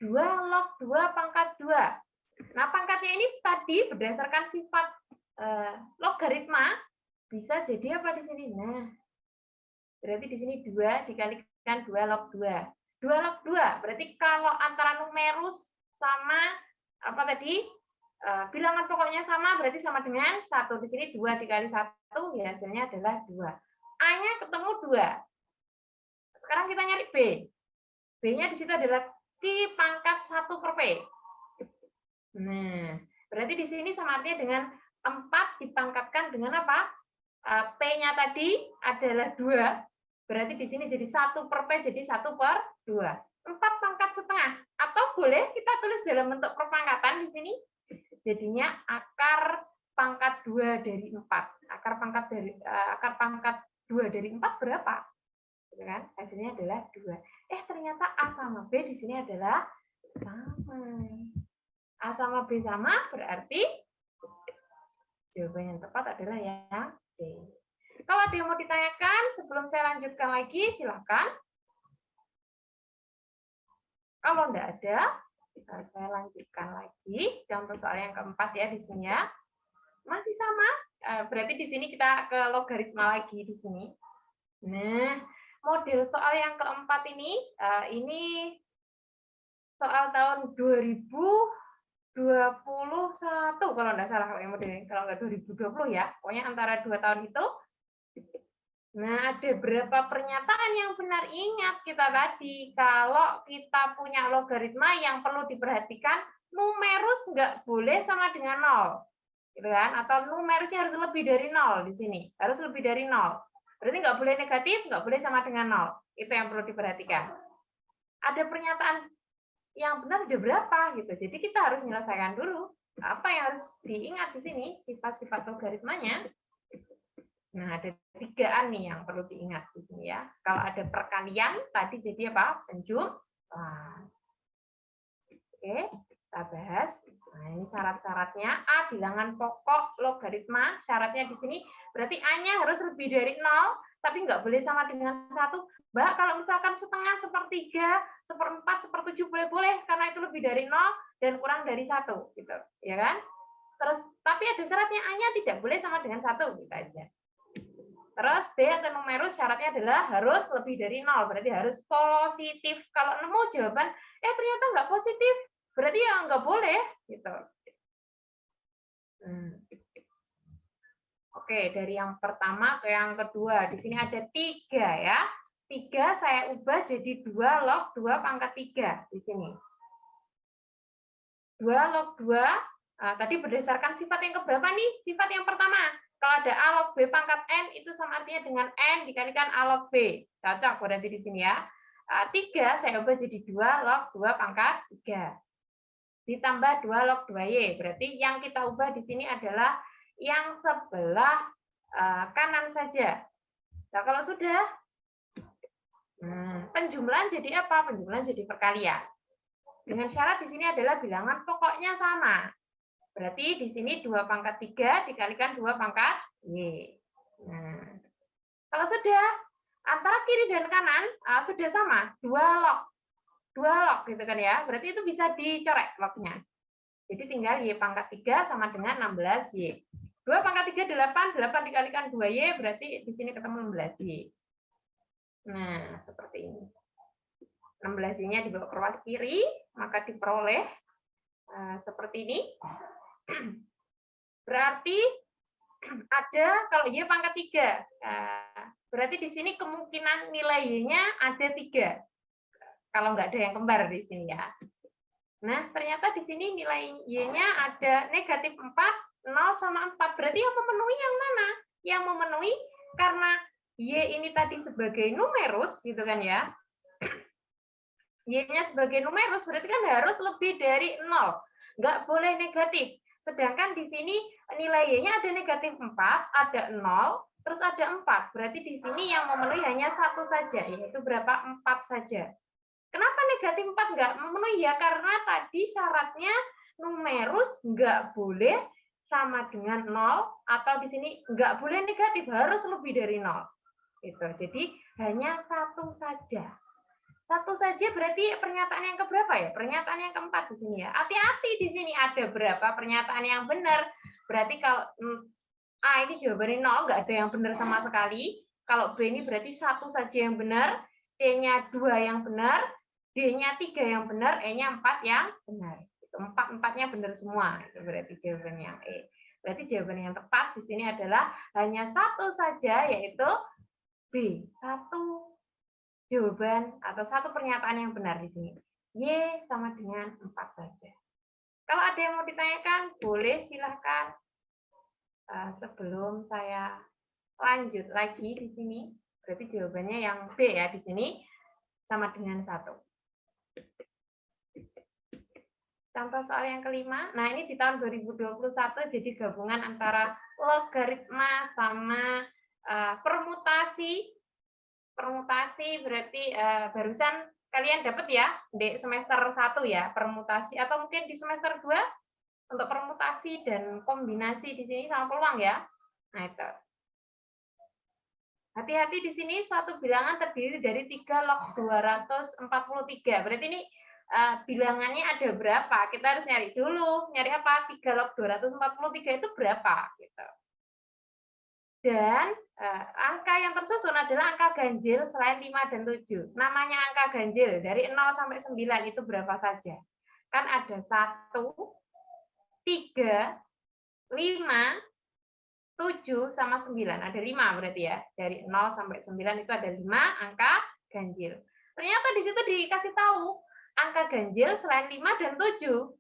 2 log 2 pangkat 2. Nah, pangkatnya ini tadi berdasarkan sifat logaritma bisa jadi apa di sini? Nah, berarti di sini 2 dikalikan 2 log 2. 2 log 2, berarti kalau antara numerus sama apa tadi? Bilangan pokoknya sama, berarti sama dengan 1. Di sini 2 dikali 1, ya hasilnya adalah 2. A-nya ketemu 2. Sekarang kita nyari B. B-nya di situ adalah Q pangkat 1 per P. Nah, berarti di sini sama artinya dengan 4 dipangkatkan dengan apa? P-nya tadi adalah 2. Berarti di sini jadi 1 per P, jadi 1 per 2. 4 pangkat setengah. Atau boleh kita tulis dalam bentuk perpangkatan di sini. Jadinya akar pangkat 2 dari 4. Akar pangkat 2 dari 4 berapa? Gitu kan? Hasilnya adalah 2. Ternyata A sama B di sini adalah sama. A sama B sama berarti jawaban yang tepat adalah yang C. Kalau ada yang mau ditanyakan sebelum saya lanjutkan lagi, silakan. Kalau tidak ada, saya lanjutkan lagi. Contoh soal yang keempat ya di sini ya. Masih sama. Berarti di sini kita ke logaritma lagi di sini. Nah, model soal yang keempat ini soal tahun 2021 kalau tidak salah kalau nggak 2020 ya. Pokoknya antara 2 tahun itu. Nah, ada berapa pernyataan yang benar? Ingat kita tadi, kalau kita punya logaritma yang perlu diperhatikan, numerus nggak boleh sama dengan 0. Gitu kan? Atau numerusnya harus lebih dari 0 di sini. Harus lebih dari 0. Berarti nggak boleh negatif, nggak boleh sama dengan 0. Itu yang perlu diperhatikan. Ada pernyataan yang benar ada berapa? Gitu. Jadi kita harus menyelesaikan dulu. Apa yang harus diingat di sini? Sifat-sifat logaritmanya. Nah, ada 3-an nih yang perlu diingat di sini ya. Kalau ada perkalian, tadi jadi apa? Penjumlahan. Oke, kita bahas. Nah, ini syarat-syaratnya. A, bilangan pokok logaritma. Syaratnya di sini, berarti A-nya harus lebih dari 0, tapi nggak boleh sama dengan 1. Mbak, kalau misalkan setengah, sepertiga, seperempat, sepertujuh, boleh-boleh, karena itu lebih dari 0 dan kurang dari 1. Gitu, ya kan? Terus, tapi ada syaratnya A-nya tidak boleh sama dengan 1, gitu aja. Terus B atau numerus syaratnya adalah harus lebih dari 0, berarti harus positif. Kalau nemu jawaban, ternyata nggak positif, berarti ya nggak boleh. Gitu. Oke, dari yang pertama ke yang kedua. Di sini ada 3 ya. 3 saya ubah jadi 2 log 2 pangkat 3 di sini. 2 log 2, tadi berdasarkan sifat yang keberapa nih? Sifat yang pertama. Kalau ada A log B pangkat N, itu sama artinya dengan N dikalikan A log B. Cocok berarti di sini ya. 3 saya ubah jadi 2 log 2 pangkat 3. Ditambah 2 log 2Y. Berarti yang kita ubah di sini adalah yang sebelah kanan saja. Nah, kalau sudah, penjumlahan jadi apa? Penjumlahan jadi perkalian. Dengan syarat di sini adalah bilangan pokoknya sama. Berarti di sini 2 pangkat 3 dikalikan 2 pangkat Y. Nah, kalau sudah, antara kiri dan kanan sudah sama, 2 log. 2 log gitu kan ya. Berarti itu bisa dicorek lognya. Jadi tinggal Y pangkat 3 sama dengan 16Y. 2 pangkat 3, 8. 8 dikalikan 2Y, berarti di sini ketemu 16Y. Nah, seperti ini. 16Y-nya dibawa ke ruas kiri, maka diperoleh seperti ini. Berarti ada kalau Y pangkat 3. Berarti di sini kemungkinan nilai Y-nya ada 3. Kalau nggak ada yang kembar di sini ya. Nah, ternyata di sini nilai Y-nya ada negatif 4, 0 sama 4. Berarti yang memenuhi yang mana? Yang memenuhi karena Y ini tadi sebagai numerus, gitu kan ya. Y-nya sebagai numerus berarti kan harus lebih dari 0. Nggak boleh negatif. Sedangkan di sini nilai Y-nya ada negatif 4, ada 0, terus ada 4. Berarti di sini yang memenuhi hanya satu saja, yaitu berapa? 4 saja. Kenapa negatif 4 nggak memenuhi? Ya karena tadi syaratnya numerus nggak boleh sama dengan 0, atau di sini nggak boleh negatif, harus lebih dari 0. Gitu. Jadi hanya satu saja. Satu saja berarti pernyataan yang keberapa ya? Pernyataan yang keempat di sini ya. Hati-hati di sini ada berapa pernyataan yang benar. Berarti kalau A ini jawabannya 0, nggak ada yang benar sama sekali. Kalau B ini berarti satu saja yang benar, C-nya 2 yang benar, D-nya 3 yang benar, E-nya 4 yang benar. Itu 4-4-nya benar semua. Itu berarti jawaban yang E. Berarti jawaban yang tepat di sini adalah hanya satu saja, yaitu B. Satu jawaban atau satu pernyataan yang benar di sini. Y sama dengan 4 saja. Kalau ada yang mau ditanyakan, boleh silahkan sebelum saya lanjut lagi di sini. Berarti jawabannya yang B ya di sini sama dengan 1. Contoh soal yang kelima. Nah, ini di tahun 2021 jadi gabungan antara logaritma sama permutasi. Permutasi berarti barusan kalian dapat ya di semester 1 ya, permutasi, atau mungkin di semester 2 untuk permutasi dan kombinasi di sini sama peluang ya. Nah, itu. Hati-hati di sini suatu bilangan terdiri dari 3 log 243. Berarti ini bilangannya ada berapa? Kita harus nyari dulu. Nyari apa? 3 log 243 itu berapa? Gitu. Dan angka yang tersusun adalah angka ganjil selain 5 dan 7. Namanya angka ganjil dari 0 sampai 9 itu berapa saja? Kan ada 1, 3, 5, 7, sama 9. Ada 5 berarti ya. Dari 0 sampai 9 itu ada 5 angka ganjil. Ternyata di situ dikasih tahu angka ganjil selain 5 dan 7.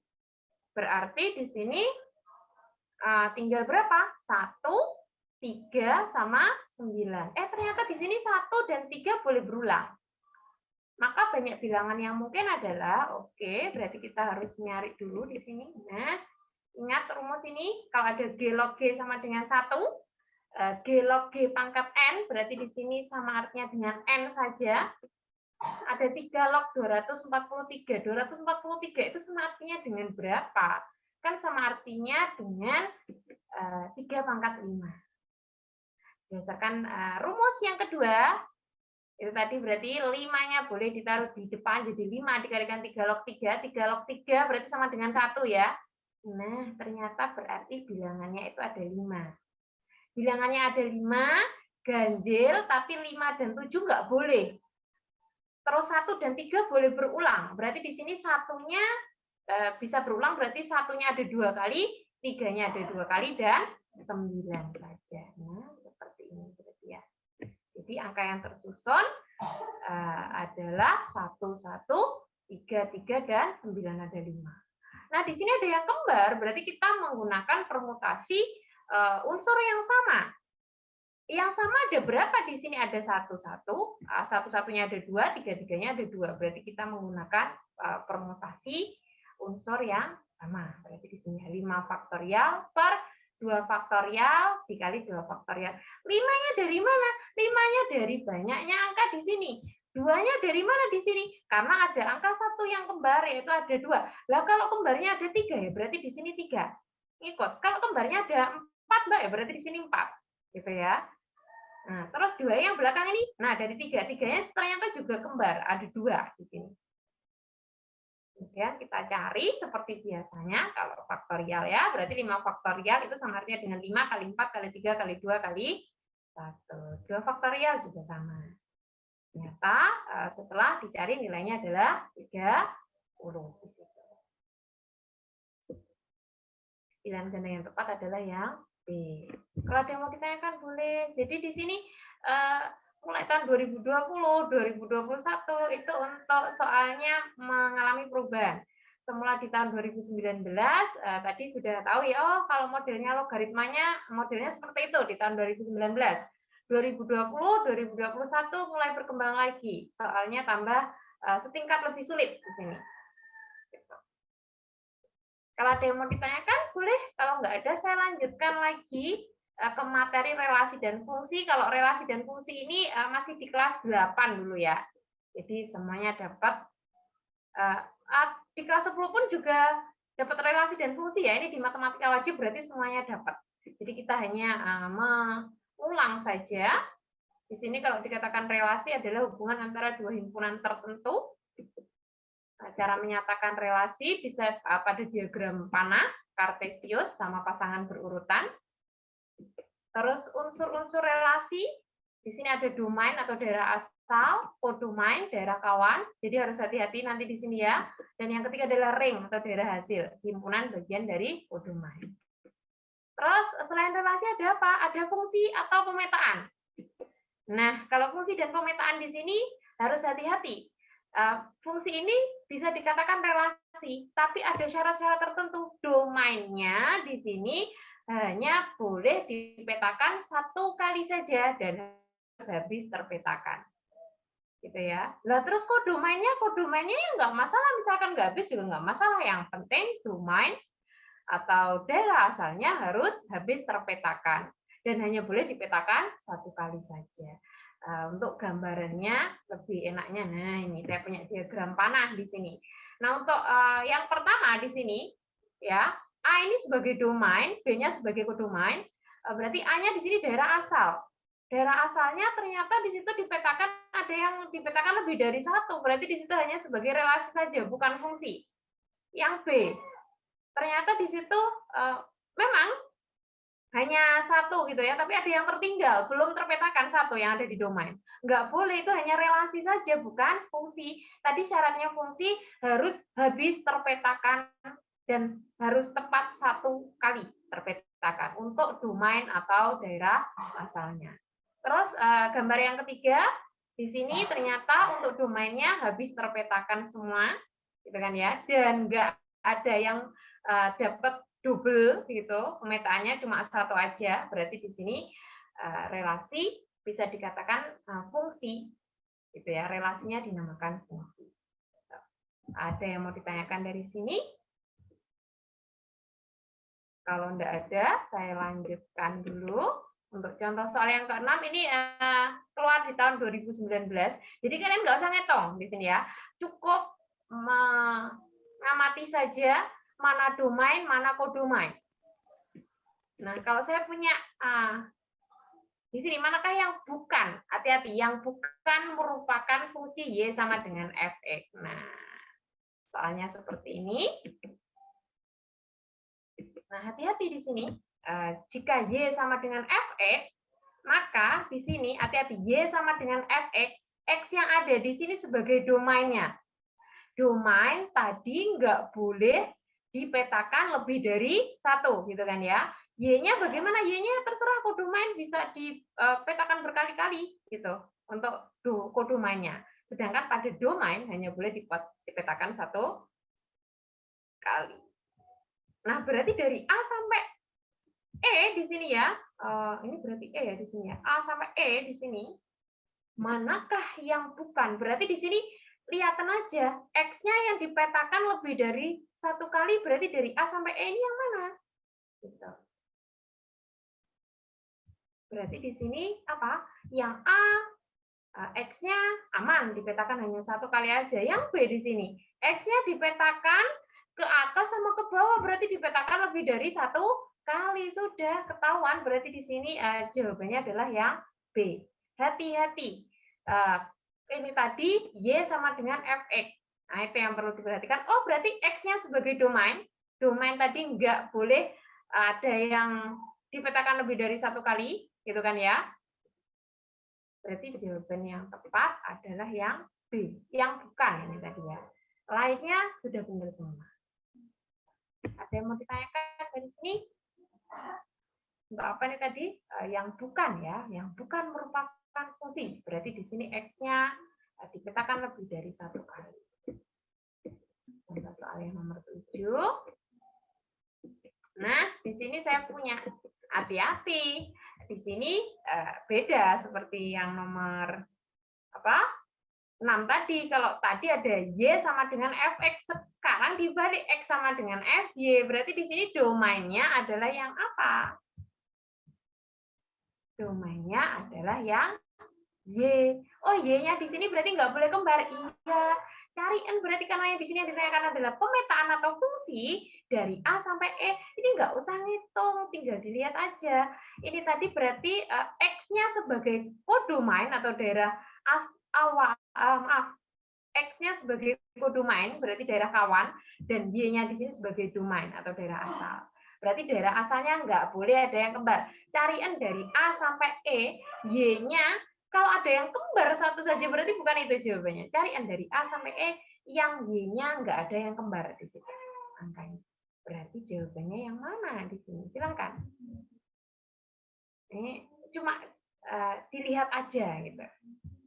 Berarti di sini tinggal berapa? 1, 3 sama 9. Ternyata di sini 1 dan 3 boleh berulang. Maka banyak bilangan yang mungkin adalah, oke, berarti kita harus nyari dulu di sini. Nah, ingat rumus ini, kalau ada G log G sama dengan 1, G log G pangkat N, berarti di sini sama artinya dengan N saja. Ada 3 log 243. 243 itu sama artinya dengan berapa? Kan sama artinya dengan 3 pangkat 5. Berdasarkan rumus yang kedua, itu tadi berarti 5-nya boleh ditaruh di depan, jadi 5 dikalikan 3 log 3. 3 log 3 berarti sama dengan 1 ya. Nah, ternyata berarti bilangannya itu ada 5. Bilangannya ada 5, ganjil, tapi 5 dan 7 nggak boleh. Terus 1 dan 3 boleh berulang. Berarti di sini satunya bisa berulang, berarti satunya ada 2 kali, 3-nya ada 2 kali, dan 9 saja. Nah, seperti ini berarti ya. Jadi angka yang tersusun adalah 1, 1, 3, 3, dan 9 ada 5. Nah, di sini ada yang kembar, berarti kita menggunakan permutasi unsur yang sama. Yang sama ada berapa di sini? Ada 1, 1, satu-satunya ada 2, 3-3-nya ada 2. Berarti kita menggunakan permutasi unsur yang sama. Berarti di sini 5 faktorial per 2 faktorial dikali 2 faktorial. 5-nya dari mana? 5-nya dari banyaknya angka di sini. 2-nya dari mana di sini? Karena ada angka 1 yang kembar, yaitu ada 2. Lah kalau kembarnya ada 3 ya, berarti di sini 3. Ikut. Kalau kembarnya ada 4, Mbak, ya berarti di sini 4. Gitu ya. Nah, terus 2 yang belakang ini, nah dari 3. 3-nya ternyata juga kembar, ada 2 di sini. Kemudian kita cari seperti biasanya, kalau faktorial ya, berarti 5 faktorial itu sama artinya dengan 5 kali 4 kali 3 kali 2 kali 1. 2 faktorial juga sama. Ternyata setelah dicari nilainya adalah 30 di situ. Pilihan ganda yang tepat adalah yang B. Kalau ada yang mau ditanyakan boleh. Jadi di sini mulai tahun 2020, 2021 itu untuk soalnya mengalami perubahan. Semula di tahun 2019 tadi sudah tahu ya, oh kalau modelnya logaritmanya modelnya seperti itu di tahun 2019. 2020, 2021 mulai berkembang lagi. Soalnya tambah setingkat lebih sulit di sini. Kalau ada yang mau ditanyakan, boleh. Kalau nggak ada, saya lanjutkan lagi ke materi relasi dan fungsi. Kalau relasi dan fungsi ini masih di kelas 8 dulu ya. Jadi semuanya dapat. Di kelas 10 pun juga dapat relasi dan fungsi ya. Ini di matematika wajib berarti semuanya dapat. Jadi kita hanya mengulang saja. Di sini kalau dikatakan relasi adalah hubungan antara dua himpunan tertentu. Cara menyatakan relasi bisa pada diagram panah, kartesius, sama pasangan berurutan. Terus unsur-unsur relasi, di sini ada domain atau daerah asal, kodomain, daerah kawan. Jadi harus hati-hati nanti di sini ya. Dan yang ketiga adalah ring atau daerah hasil, himpunan bagian dari kodomain. Terus selain relasi ada apa? Ada fungsi atau pemetaan. Nah, kalau fungsi dan pemetaan di sini harus hati-hati. Fungsi ini bisa dikatakan relasi, tapi ada syarat-syarat tertentu. Domainnya di sini hanya boleh dipetakan satu kali saja dan harus habis terpetakan. Gitu ya. Nah, terus kodomainnya ya nggak masalah, misalkan nggak habis juga nggak masalah. Yang penting domain atau daerah asalnya harus habis terpetakan dan hanya boleh dipetakan satu kali saja. Untuk gambarannya lebih enaknya, nah ini saya punya diagram panah di sini. Nah untuk yang pertama di sini ya, A ini sebagai domain, B-nya sebagai kodomain, berarti A-nya di sini daerah asal. Daerah asalnya ternyata di situ dipetakan ada yang dipetakan lebih dari satu, berarti di situ hanya sebagai relasi saja, bukan fungsi. Yang B, ternyata di situ memang hanya satu gitu ya, tapi ada yang tertinggal, belum terpetakan satu yang ada di domain. Nggak boleh, itu hanya relasi saja, bukan fungsi. Tadi syaratnya fungsi harus habis terpetakan dan harus tepat satu kali terpetakan untuk domain atau daerah asalnya. Terus gambar yang ketiga, di sini ternyata untuk domainnya habis terpetakan semua, gitu kan ya, dan nggak ada yang dapat double gitu, pemetaannya cuma satu aja, berarti di sini relasi bisa dikatakan fungsi, gitu ya, relasinya dinamakan fungsi. Ada yang mau ditanyakan dari sini? Kalau enggak ada, saya lanjutkan dulu. Untuk contoh soal yang ke-6 ini keluar di tahun 2019. Jadi kalian nggak usah ngitung di sini ya, cukup mengamati saja mana domain, mana kodomain. Nah, kalau saya punya di sini manakah yang bukan? Hati-hati, yang bukan merupakan fungsi Y sama dengan Fx. Nah, soalnya seperti ini. Nah, hati-hati di sini. Jika Y sama dengan Fx, maka di sini hati-hati, Y sama dengan Fx, X yang ada di sini sebagai domainnya. Domain tadi nggak boleh dipetakan lebih dari satu, gitu kan ya. Y-nya bagaimana? Y-nya terserah, kodomain bisa dipetakan berkali-kali gitu untuk kodomainnya. Sedangkan pada domain hanya boleh dipetakan satu kali. Nah, berarti dari A sampai E di sini ya. Ini berarti E ya di sini ya. A sampai E di sini. Manakah yang bukan? Berarti di sini lihatan aja, X-nya yang dipetakan lebih dari satu kali, berarti dari A sampai E ini yang mana? Gitu. Berarti di sini apa? Yang A, X-nya aman, dipetakan hanya satu kali aja. Yang B di sini, X-nya dipetakan ke atas sama ke bawah, berarti dipetakan lebih dari satu kali. Sudah ketahuan, berarti di sini jawabannya adalah yang B. Hati-hati. Ini tadi Y sama dengan Fx. Nah, itu yang perlu diperhatikan. Oh, berarti X-nya sebagai domain. Domain tadi nggak boleh ada yang dipetakan lebih dari satu kali, gitu kan ya. Berarti jawaban yang tepat adalah yang B. Yang bukan ini tadi ya. Lainnya sudah benar semua. Ada yang mau ditanyakan dari sini? untuk apa nih tadi? Yang bukan ya, yang bukan merupakan fungsi. Berarti di sini X-nya dipetakan lebih dari 1 kali. Contoh soal yang nomor 7. Nah, di sini saya punya, hati-hati. Di sini beda seperti yang nomor 6 tadi. Kalau tadi ada Y sama dengan Fx, sekarang dibalik X sama dengan Fy. Berarti di sini domainnya adalah yang apa? Domainnya adalah yang Y. Oh, Y-nya di sini berarti nggak boleh kembar. Iya. Cari N berarti karena yang di sini yang ditanyakan adalah pemetaan atau fungsi dari A sampai E. Ini nggak usah ngitung, tinggal dilihat aja. Ini tadi berarti X-nya sebagai kodomain atau daerah X-nya sebagai kodomain berarti daerah kawan, dan Y-nya di sini sebagai domain atau daerah asal. Berarti daerah asalnya nggak boleh ada yang kembar. Carian dari A sampai E, Y-nya kalau ada yang kembar satu saja berarti bukan itu jawabannya. Carian dari A sampai E yang Y-nya nggak ada yang kembar di situ angkanya. Berarti jawabannya yang mana di sini? Silakan. Ini cuma dilihat aja gitu.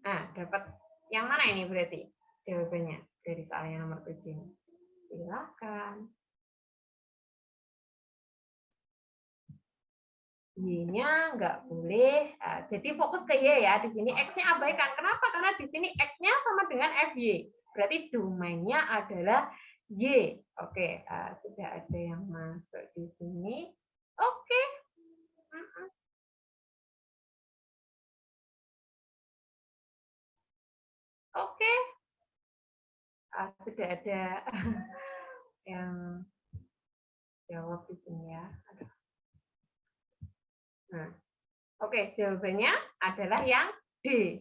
Nah, dapat yang mana ini berarti jawabannya dari soal yang nomor 7? Silakan. Y-nya nggak boleh. Jadi fokus ke Y ya. Di sini X-nya abaikan. Kenapa? Karena di sini X-nya sama dengan FY. Berarti domainnya adalah Y. Oke, sudah ada yang masuk di sini. Oke. Oke. Sudah ada yang jawab di sini ya. Nah, oke, jawabannya adalah yang D.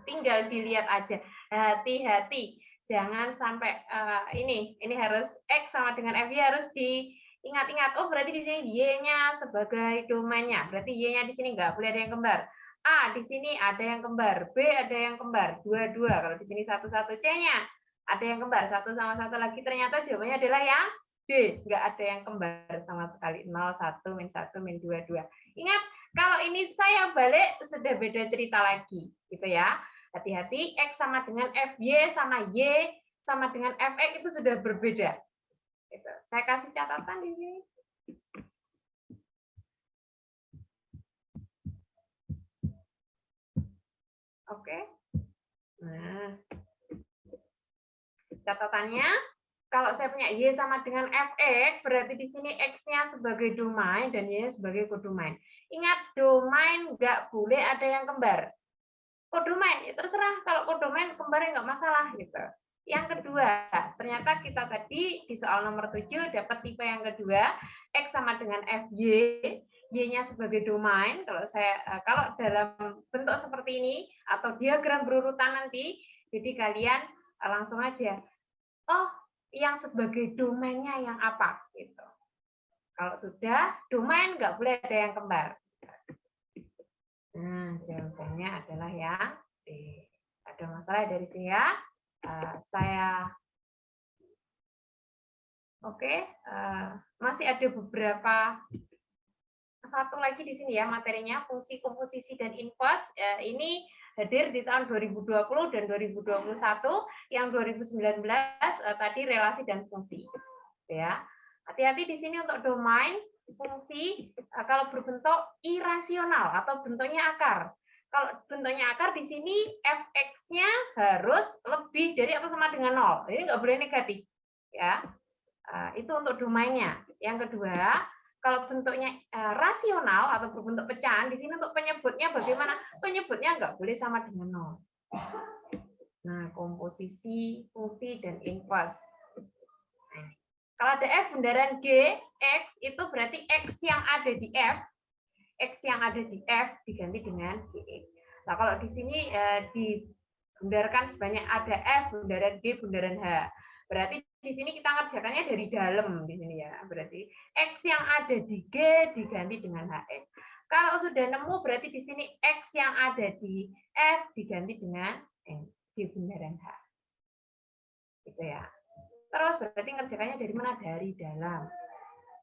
Tinggal dilihat aja. Hati-hati, jangan sampai ini harus X sama dengan FY harus diingat-ingat. Oh, berarti di sini Y-nya sebagai domainnya. Berarti Y-nya di sini nggak boleh ada yang kembar. A di sini ada yang kembar, B ada yang kembar, dua-dua. Kalau di sini satu-satu, C-nya ada yang kembar, satu sama satu lagi. Ternyata jawabannya adalah yang D, nggak ada yang kembar sama sekali. 0, 1, min 1, min 2, 2. Ingat, kalau ini saya balik, sudah beda cerita lagi. Gitu ya. Hati-hati, X sama dengan FY sama Y sama dengan Fx itu sudah berbeda. Gitu. Saya kasih catatan di sini. Oke. Nah, catatannya, kalau saya punya Y sama dengan Fx, berarti di sini X-nya sebagai domain dan Y-nya sebagai kodomain. Ingat, domain nggak boleh ada yang kembar. Kodomain, ya terserah. Kalau kodomain kembarnya nggak masalah. Gitu. Yang kedua, ternyata kita tadi di soal nomor 7 dapat tipe yang kedua, X sama dengan FY, Y-nya sebagai domain. Kalau dalam bentuk seperti ini, atau diagram berurutan nanti, jadi kalian langsung aja, oh, yang sebagai domainnya yang apa? Gitu. Kalau sudah, domain nggak boleh ada yang kembar. Nah, jawabannya adalah yang D. Ada masalah dari sini ya? Saya oke. Masih ada beberapa, satu lagi di sini ya materinya, fungsi komposisi dan inverse. Ini hadir di tahun 2020 dan 2021. Yang 2019 tadi relasi dan fungsi. Ya. Hati-hati di sini untuk domain fungsi kalau berbentuk irasional atau bentuknya akar. Kalau bentuknya akar di sini fx-nya harus lebih dari atau sama dengan 0. Ini nggak boleh negatif. Ya. Itu untuk domainnya. Yang kedua, kalau bentuknya rasional atau berbentuk pecahan, di sini untuk penyebutnya bagaimana? Penyebutnya nggak boleh sama dengan 0. Nah, komposisi, fungsi, dan inverse. Kalau ada F bundaran G, X itu berarti X yang ada di F, X yang ada di F diganti dengan GX. Nah, kalau di sini dibundarkan sebanyak ada F bundaran G bundaran H. Berarti di sini kita ngerjakannya dari dalam di sini ya. Berarti X yang ada di G diganti dengan HX. Kalau sudah nemu berarti di sini X yang ada di F diganti dengan G bundaran H. Gitu ya. Terus berarti ngerjakannya dari mana? Dari dalam.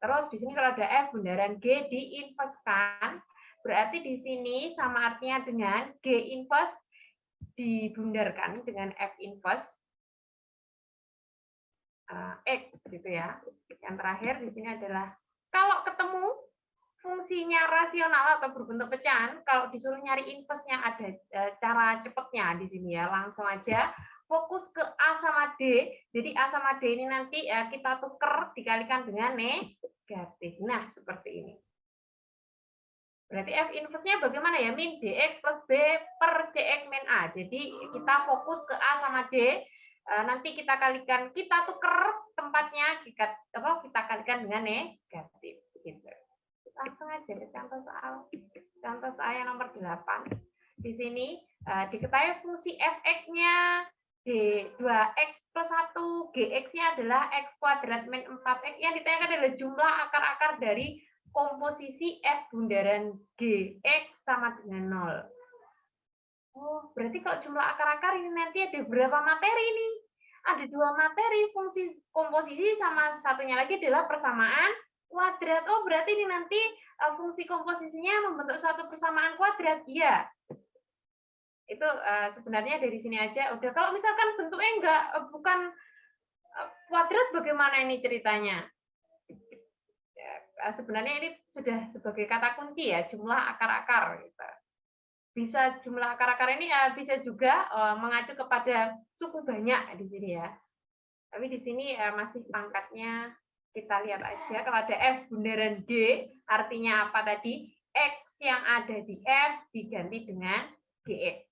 Terus di sini kalau ada F bundaran G diinverskan, berarti di sini sama artinya dengan G inverse dibundarkan dengan F inverse X gitu ya. Yang terakhir di sini adalah kalau ketemu fungsinya rasional atau berbentuk pecahan, kalau disuruh nyari inverse-nya ada cara cepatnya di sini ya. Langsung aja fokus ke A sama D. Jadi A sama D ini nanti kita tuker dikalikan dengan negatif. Nah, seperti ini. Berarti F inverse-nya bagaimana ya? Min DX plus B per CX min A. Jadi kita fokus ke A sama D. Nanti kita kalikan, kita tuker tempatnya, kita kalikan dengan negatif. Gitu. Langsung aja ke contoh soal. Contoh soal yang nomor 8. Di sini diketahui fungsi fx-nya D2x plus 1, gx-nya adalah x kuadrat min 4x. Yang ditanyakan adalah jumlah akar-akar dari komposisi f bundaran gx sama dengan 0. Oh, berarti kalau jumlah akar-akar ini nanti ada berapa materi ini? Ada 2 materi, fungsi komposisi sama satunya lagi adalah persamaan kuadrat. Oh, berarti ini nanti fungsi komposisinya membentuk suatu persamaan kuadrat. Iya. Itu sebenarnya dari sini aja udah. Kalau misalkan bentuknya bukan kuadrat, bagaimana ini ceritanya? Sebenarnya ini sudah sebagai kata kunci ya, jumlah akar-akar. Gitu. Bisa jumlah akar-akar ini bisa juga mengacu kepada suku banyak di sini ya. Tapi di sini masih pangkatnya kita lihat aja. Kalau ada F bundaran G, artinya apa tadi? X yang ada di F diganti dengan GX.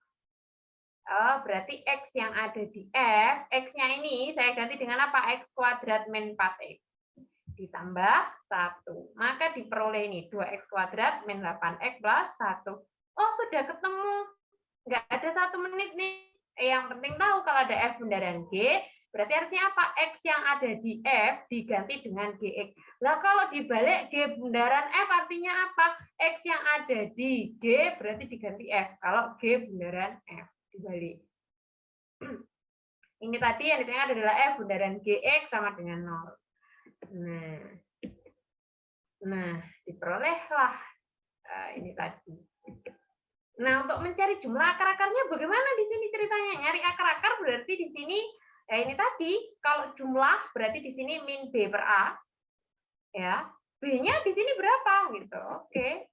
Oh, berarti X yang ada di F, X-nya ini saya ganti dengan apa? X kuadrat min 4X. Ditambah 1. Maka diperoleh ini 2X kuadrat min 8X plus 1. Oh, sudah ketemu. Nggak ada 1 menit nih. Yang penting tahu kalau ada F bundaran G, berarti artinya apa? X yang ada di F diganti dengan GX. Lah kalau dibalik G bundaran F artinya apa? X yang ada di G berarti diganti F. Kalau G bundaran F dibalik. Ini tadi yang ditanyakan adalah F bundaran GX sama dengan 0. Nah, diperolehlah ini tadi. Nah, untuk mencari jumlah akar-akarnya bagaimana di sini ceritanya? Nyari akar-akar berarti di sini ini tadi kalau jumlah berarti di sini min B per A. Ya. B-nya di sini berapa gitu. Oke.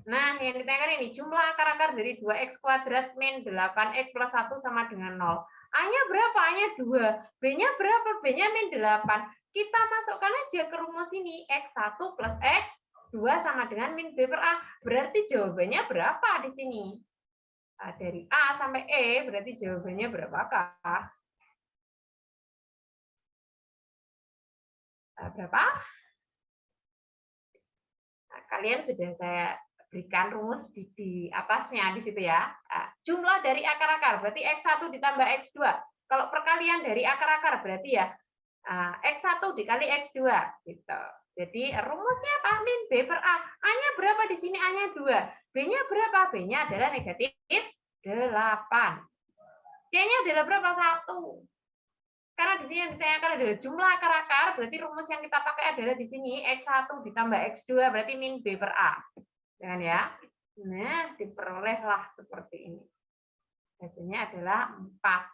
Nah, yang ditanyakan ini jumlah akar-akar dari 2x kuadrat min 8x plus 1 sama dengan 0. A-nya berapa? A-nya 2. B-nya berapa? B-nya min 8. Kita masukkan aja ke rumus ini. X1 plus X2 sama dengan min B per A. Berarti jawabannya berapa di sini? Dari A sampai E, berarti jawabannya berapakah? Berapa? Nah, kalian sudah saya berikan rumus di atasnya di situ ya. Jumlah dari akar-akar berarti X1 ditambah X2. Kalau perkalian dari akar-akar berarti ya X1 dikali X2 gitu. Jadi rumusnya apa? Min B per A. A-nya berapa di sini? A-nya 2. B-nya berapa? B-nya adalah negatif 8. C-nya adalah berapa? 1. Karena di sini yang ditanyakan adalah jumlah akar-akar, berarti rumus yang kita pakai adalah di sini X1 ditambah X2 berarti min B per A. Jangan ya. Nah, diperolehlah seperti ini. Hasilnya adalah 4.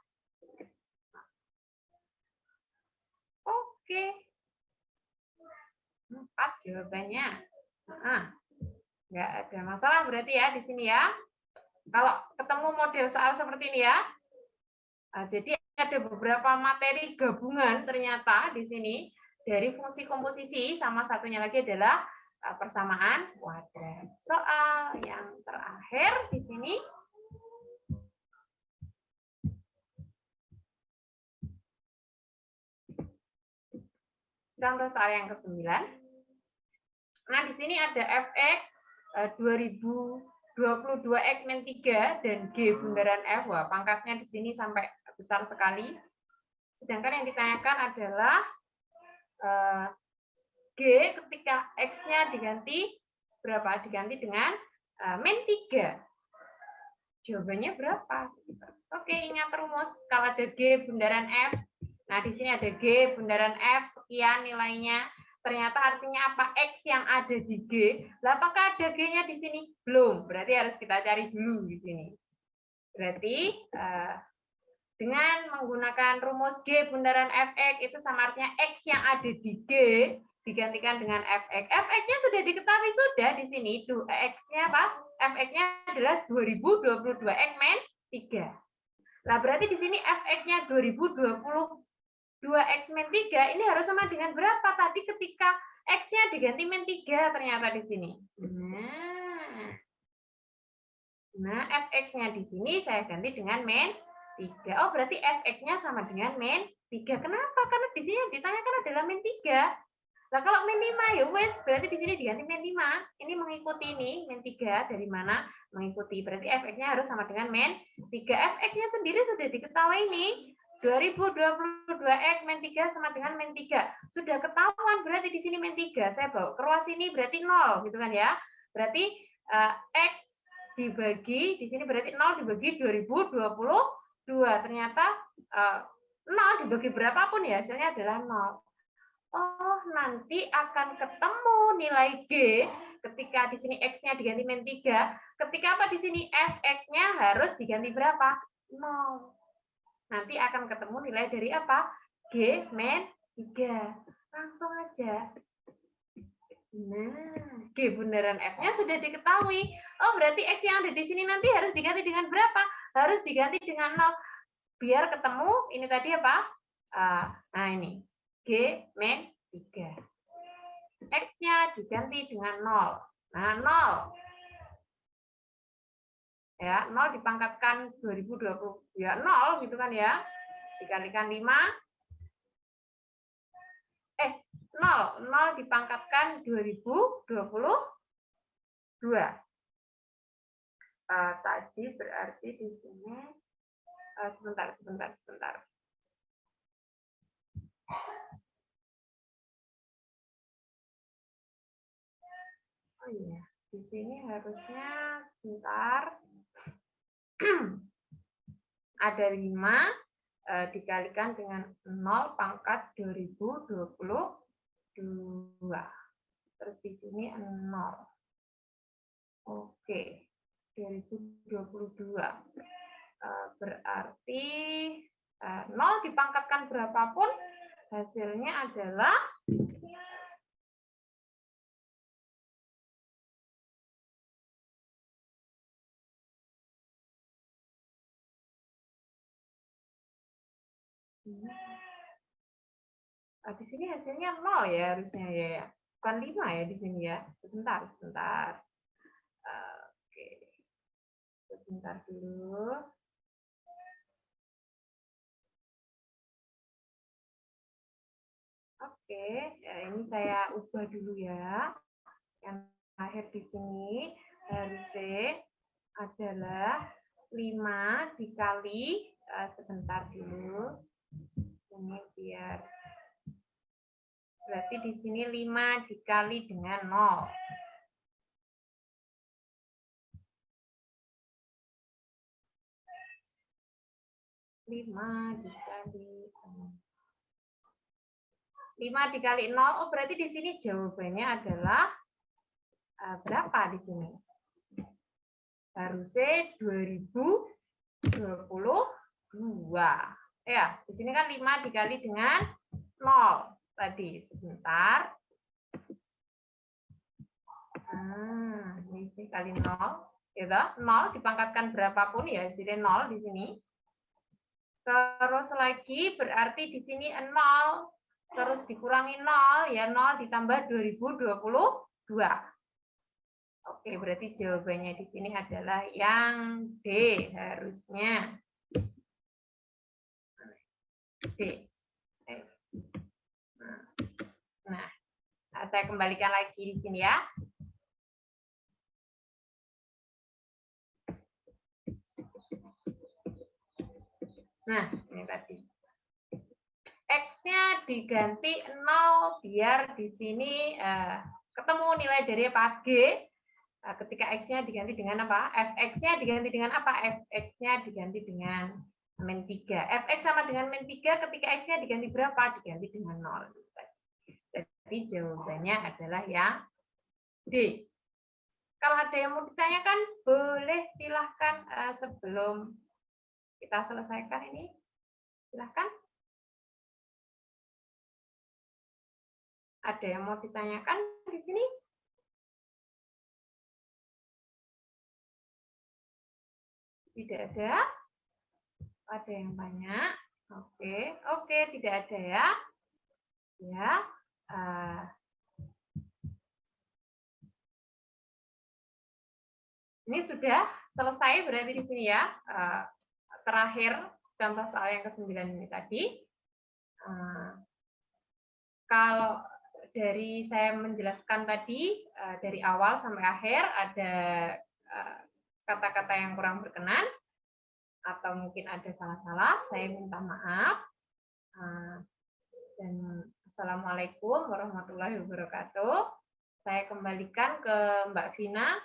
Oke. 4 jawabannya. Nggak ada masalah berarti ya di sini ya. Kalau ketemu model soal seperti ini ya. Jadi ada beberapa materi gabungan ternyata di sini dari fungsi komposisi sama satunya lagi adalah persamaan kuadrat. Soal yang terakhir di sini. Contoh soal yang ke-9. Nah, di sini ada fx 2022x min 3 dan G bundaran F. Wah, pangkatnya di sini sampai besar sekali. Sedangkan yang ditanyakan adalah G ketika X-nya diganti berapa? Diganti dengan min 3. Jawabannya berapa? Oke, ingat rumus. Kalau ada G bundaran F, nah di sini ada G bundaran F, sekian nilainya. Ternyata artinya apa? X yang ada di G. Lah, apakah ada G-nya di sini? Belum. Berarti harus kita cari dulu di sini. Berarti dengan menggunakan rumus G bundaran Fx itu sama artinya X yang ada di G digantikan dengan Fx. Fx-nya sudah diketahui sudah di sini. X-nya apa? Fx-nya adalah 2022 X min 3. Nah, berarti di sini Fx-nya 2022 X min 3 ini harus sama dengan berapa tadi ketika X-nya diganti min 3 ternyata di sini. Nah, Fx-nya di sini saya ganti dengan min 3. Oh, berarti Fx-nya sama dengan min 3. Kenapa? Karena di sini yang ditanyakan adalah min 3. Nah, kalau min 5 ya wes, berarti di sini diganti min 5. Ini mengikuti ini, min 3 dari mana? Mengikuti. Berarti Fx-nya harus sama dengan min 3. Fx-nya sendiri sudah diketahui ini. 2022 X min 3 sama dengan min 3. Sudah ketahuan berarti di sini min 3. Saya bawa ke ruas sini berarti 0 gitu kan ya. Berarti X dibagi di sini berarti 0 dibagi 2022. Ternyata 0 dibagi berapapun ya hasilnya adalah 0. Oh, nanti akan ketemu nilai G ketika di sini X-nya diganti min 3. Ketika apa di sini Fx-nya harus diganti berapa? 0. Nanti akan ketemu nilai dari apa? G min 3. Langsung aja. Nah, G bundaran F-nya sudah diketahui. Oh, berarti X yang ada di sini nanti harus diganti dengan berapa? Harus diganti dengan 0. Biar ketemu, ini tadi apa? Nah, ini. G min 3. X-nya diganti dengan 0. Nah, 0. Ya, 0 dipangkatkan 2020. Ya, 0 gitu kan ya. Dikalikan 5. 0 dipangkatkan 2022. Tadi berarti di sini sebentar. Oh iya, di sini harusnya sebentar. Ada 5 dikalikan dengan 0 pangkat 2022. Terus di sini 0. Oke, 2022. Berarti 0 dipangkatkan berapapun, hasilnya adalah di sini hasilnya 0 ya harusnya ya. Bukan 5 ya di sini ya. Sebentar. Oke. Sebentar dulu. Oke, ya ini saya ubah dulu ya. Yang akhir di sini harusnya adalah 5 dikali sebentar dulu. Ini biar berarti di sini 5 dikali dengan 0. 5 dikali 0. Oh, berarti di sini jawabannya adalah berapa di sini? Harusnya 2022. Ya, di sini kan 5 dikali dengan 0 tadi. Sebentar. Ini dikali 0. Gitu. 0 dipangkatkan berapapun ya, jadi 0 di sini. Terus lagi berarti di sini 0. Terus dikurangi 0, ya 0 ditambah 2022. Oke, berarti jawabannya di sini adalah yang D harusnya. D. Nah, saya kembalikan lagi di sini ya. Nah, ini tadi. X-nya diganti 0 biar di sini ketemu nilai dari apa? G. Ketika X-nya diganti dengan apa? Fx-nya diganti dengan apa? Fx-nya diganti dengan min 3. Fx sama dengan min 3 ketika X-nya diganti berapa? Diganti dengan 0. Jadi jawabannya adalah yang D. Kalau ada yang mau ditanyakan, boleh silahkan sebelum kita selesaikan ini. Silahkan. Ada yang mau ditanyakan di sini? Tidak ada? Ada yang tanya? Oke, tidak ada ya. Ya. Ini sudah selesai berarti di sini ya. Terakhir contoh soal yang ke-9 ini tadi. Kalau dari saya menjelaskan tadi dari awal sampai akhir ada kata-kata yang kurang berkenan atau mungkin ada salah-salah, saya minta maaf. Dan Assalamualaikum warahmatullahi wabarakatuh. Saya kembalikan ke Mbak Vina